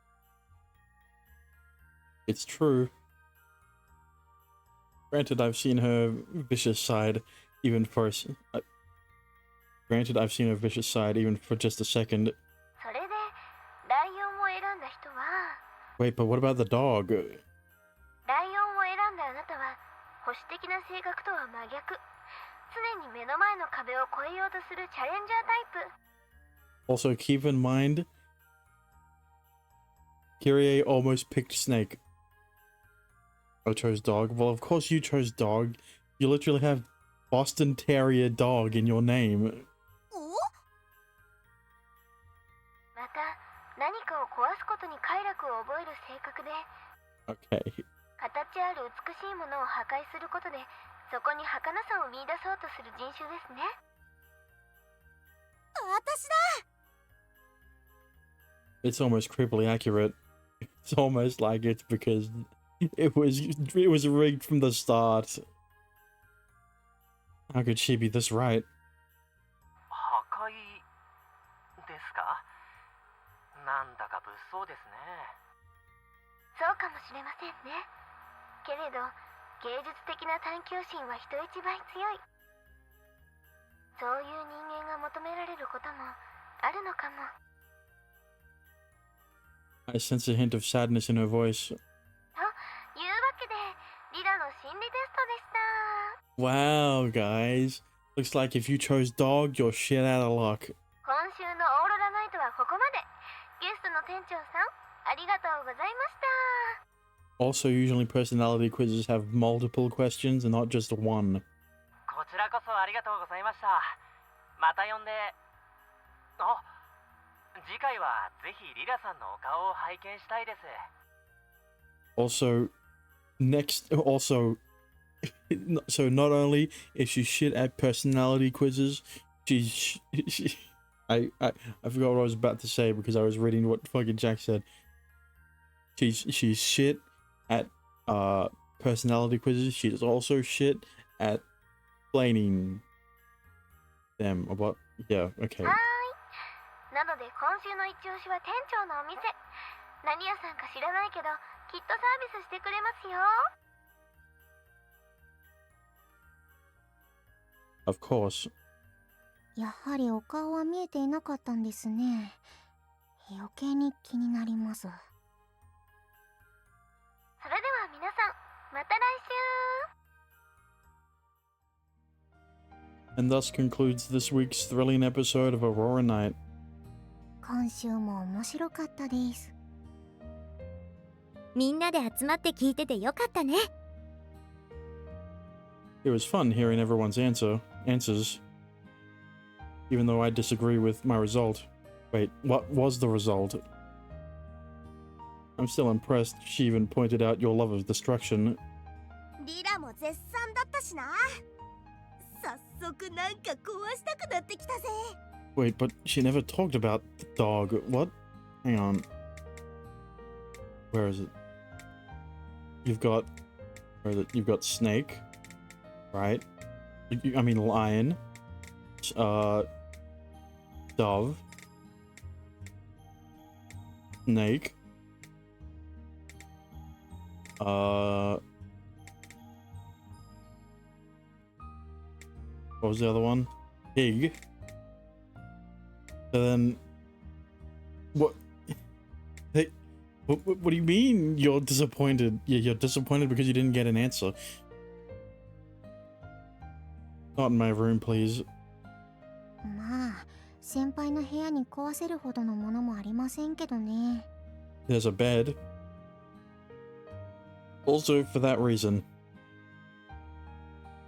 It's true. Granted, I've seen her vicious side even for Granted, I've seen her vicious side even for just a second. それでライオンを選んだ人は。 Wait, but what about the dog? ライオンを選んだあなたは保守的な性格とは真逆。常に目の前の壁を越えようとするチャレンジャータイプ。 Also, keep in mind, Kyrie almost picked snake. I chose dog. Well, of course you chose dog. You literally have Boston Terrier dog in your name. また何かを壊すことに快楽を覚える性格で。 Okay. 形ある美しいものを破壊することでそこに儚さを見出そうとする人種ですね。私だ。 It's almost creepily accurate. It's almost like it's because it was rigged from the start. How could she be this right? 破壊ですか？なんだか物騒ですね。そうかもしれませんね。けれど芸術的な探求心は人一倍強い。そういう人間が求められることもあるのかも。 I sense a hint of sadness in her voice. というわけでリラの心理テストでした。 Wow, guys. Looks like if you chose dog, you're shit out of luck. 今週のオーロラナイトはここまで。ゲストの店長さん、ありがとうございました。 Also, usually personality quizzes have multiple questions and not just one. こちらこそありがとうございました。また呼んで。あ、次回はぜひリラさんのお顔を拝見したいです。 Also, so not only is she shit at personality quizzes, I forgot what I was about to say because I was reading what fucking Jack said. She's shit at personality quizzes. She's also shit at explaining them about. Yeah, okay. はーい。なので今週の一押しは店長のお店。何屋さんか知らないけど、きっとサービスしてくれますよ。 Of course. やはりお顔は見えていなかったんですね。余計に気になります。それでは皆さん、また来週。 And thus concludes this week's thrilling episode of Aurora Night. 今週も面白かったです。みんなで集まって聞いててよかったね。 It was fun hearing everyone's answers. Even though I disagree with my result. Wait, what was the result? I'm still impressed she even pointed out your love of destruction. リラも絶賛だったしな。早速なんか壊したくなってきたぜ。 Wait, but she never talked about the dog. What? Hang on. Where is it? You've got... Where is it? You've got snake. Right? I mean lion. Dove. Snake. What was the other one? Pig. And then... What? Hey, what do you mean you're disappointed? You're disappointed because you didn't get an answer. Not in my room, please. まあ先輩の部屋に壊せるほどのものもありませんけどね。 There's a bed. Also, for that reason,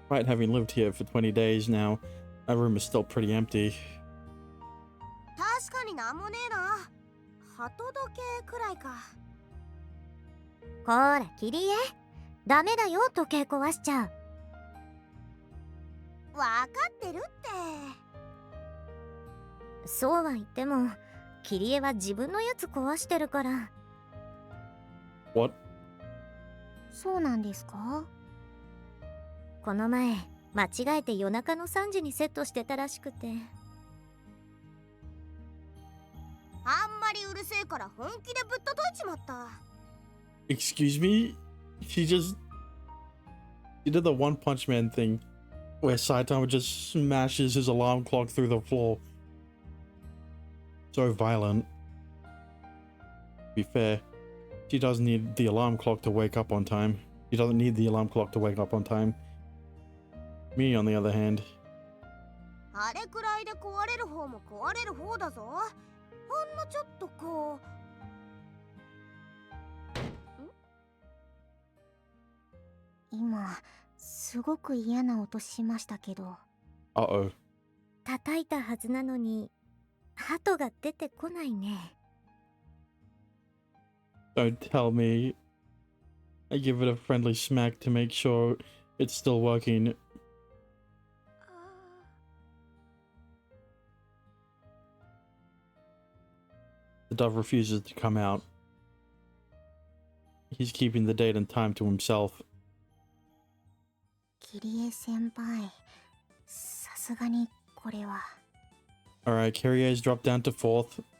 despite having lived here for 20 days now, my room is still pretty empty. 確かになんもねえな。鳩時計くらいか。こらキリエ、ダメだよ時計壊しちゃう。わかってるって。そうは言ってもキリエは自分のやつ壊してるから。 What? そうなんですか？この前間違えて夜中の3時にセットしてたらしくて。あんまりうるせえから本気でぶったたいちまった。 Excuse me? She did the One Punch Man thing where Saitama just smashes his alarm clock through the floor. So violent. To be fair, she doesn't need the alarm clock to wake up on time. She doesn't need the alarm clock to wake up on time. Me, on the other hand. あれくらいで壊れる方も壊れる方だぞ。ほんのちょっとこう。今すごく嫌な音しましたけど。 Uh-oh. 叩いたはずなのに鳩が出てこないね。 Don't tell me. I give it a friendly smack to make sure it's still working. The dove refuses to come out. He's keeping the date and time to himself. キリエ先輩、さすがにこれは。 Alright, Kyrie's dropped down to 4th. いや、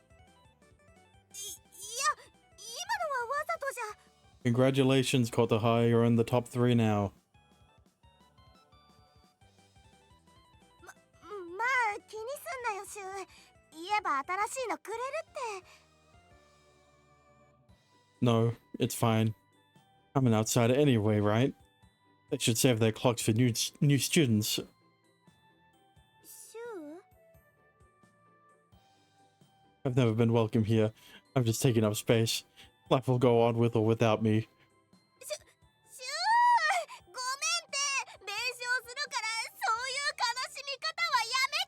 今のはわざとじゃ。 Congratulations, Kotoha. You're in the top 3 now. まあ気にすんなよ、シュウ。言えば新しいのくれるって。 No, it's fine. I'm an outsider anyway, right? They should save their clocks for new students. シュウ？ I've never been welcome here. I'm just taking up space. Life will go on with or without me. シュウ！ごめんって弁償するからそういう悲しみ方はやめ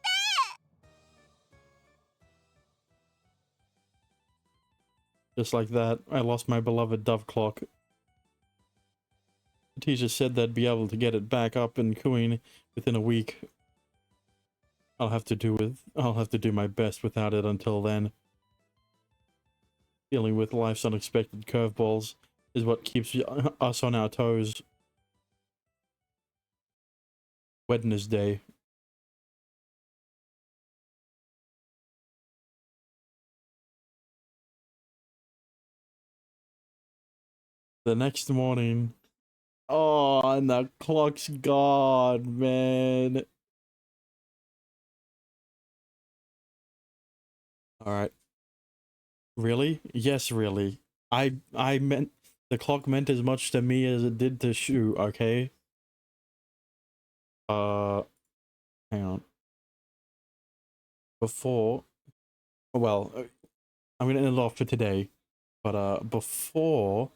て。 Just like that, I lost my beloved dove clock. The teacher said they'd be able to get it back up and cooing within a week. I'll have to do my best without it until then. Dealing with life's unexpected curveballs is what keeps us on our toes. Wednesday. The next morning. Oh, and the clock's gone, man. Alright. Really? Yes, really. I meant the clock meant as much to me as it did to Shu, okay? Hang on. Before, well, I'm gonna end it off for today, but before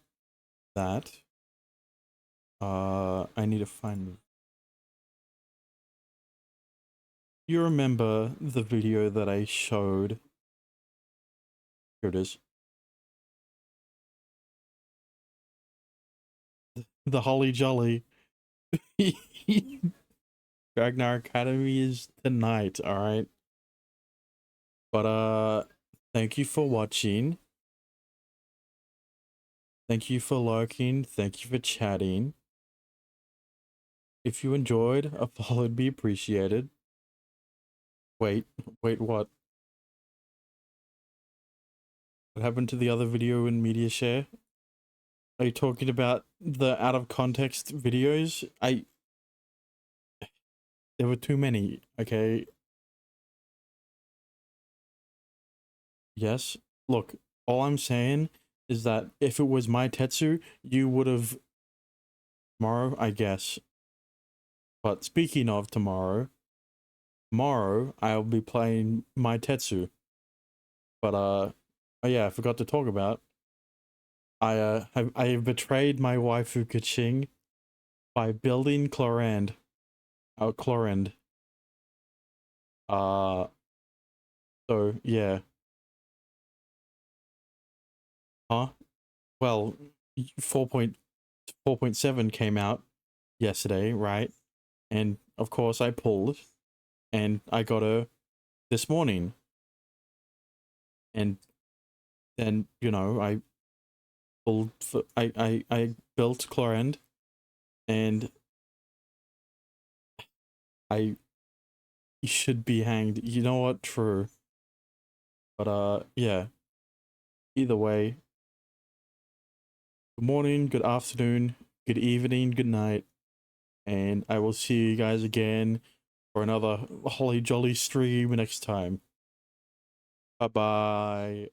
that, I need to find. You remember the video that I showed? Here it is. The Holly Jolly. Ragnar Academy is tonight, alright? But, thank you for watching. Thank you for lurking. Thank you for chatting. If you enjoyed, a follow would be appreciated. Wait, what? What happened to the other video in media share? Are you talking about the out of context videos? There were too many, okay? Yes, look, all I'm saying is that if it was my Tetsu, you would have... Tomorrow, I guess. But speaking of tomorrow I'll be playing my Tetsu. But oh yeah, I forgot to talk about. I have betrayed my waifu Kaching by building Chlorand. Chlorand. So yeah. Huh? Well, 4.7 came out yesterday, right? And of course I pulled, and I got her this morning. And then, you know, I pulled I built Chlorand, and I should be hanged. You know what? True. But yeah. Either way, good morning, good afternoon, good evening, good night, and I will see you guys again for another Holly Jolly stream next time. Bye bye.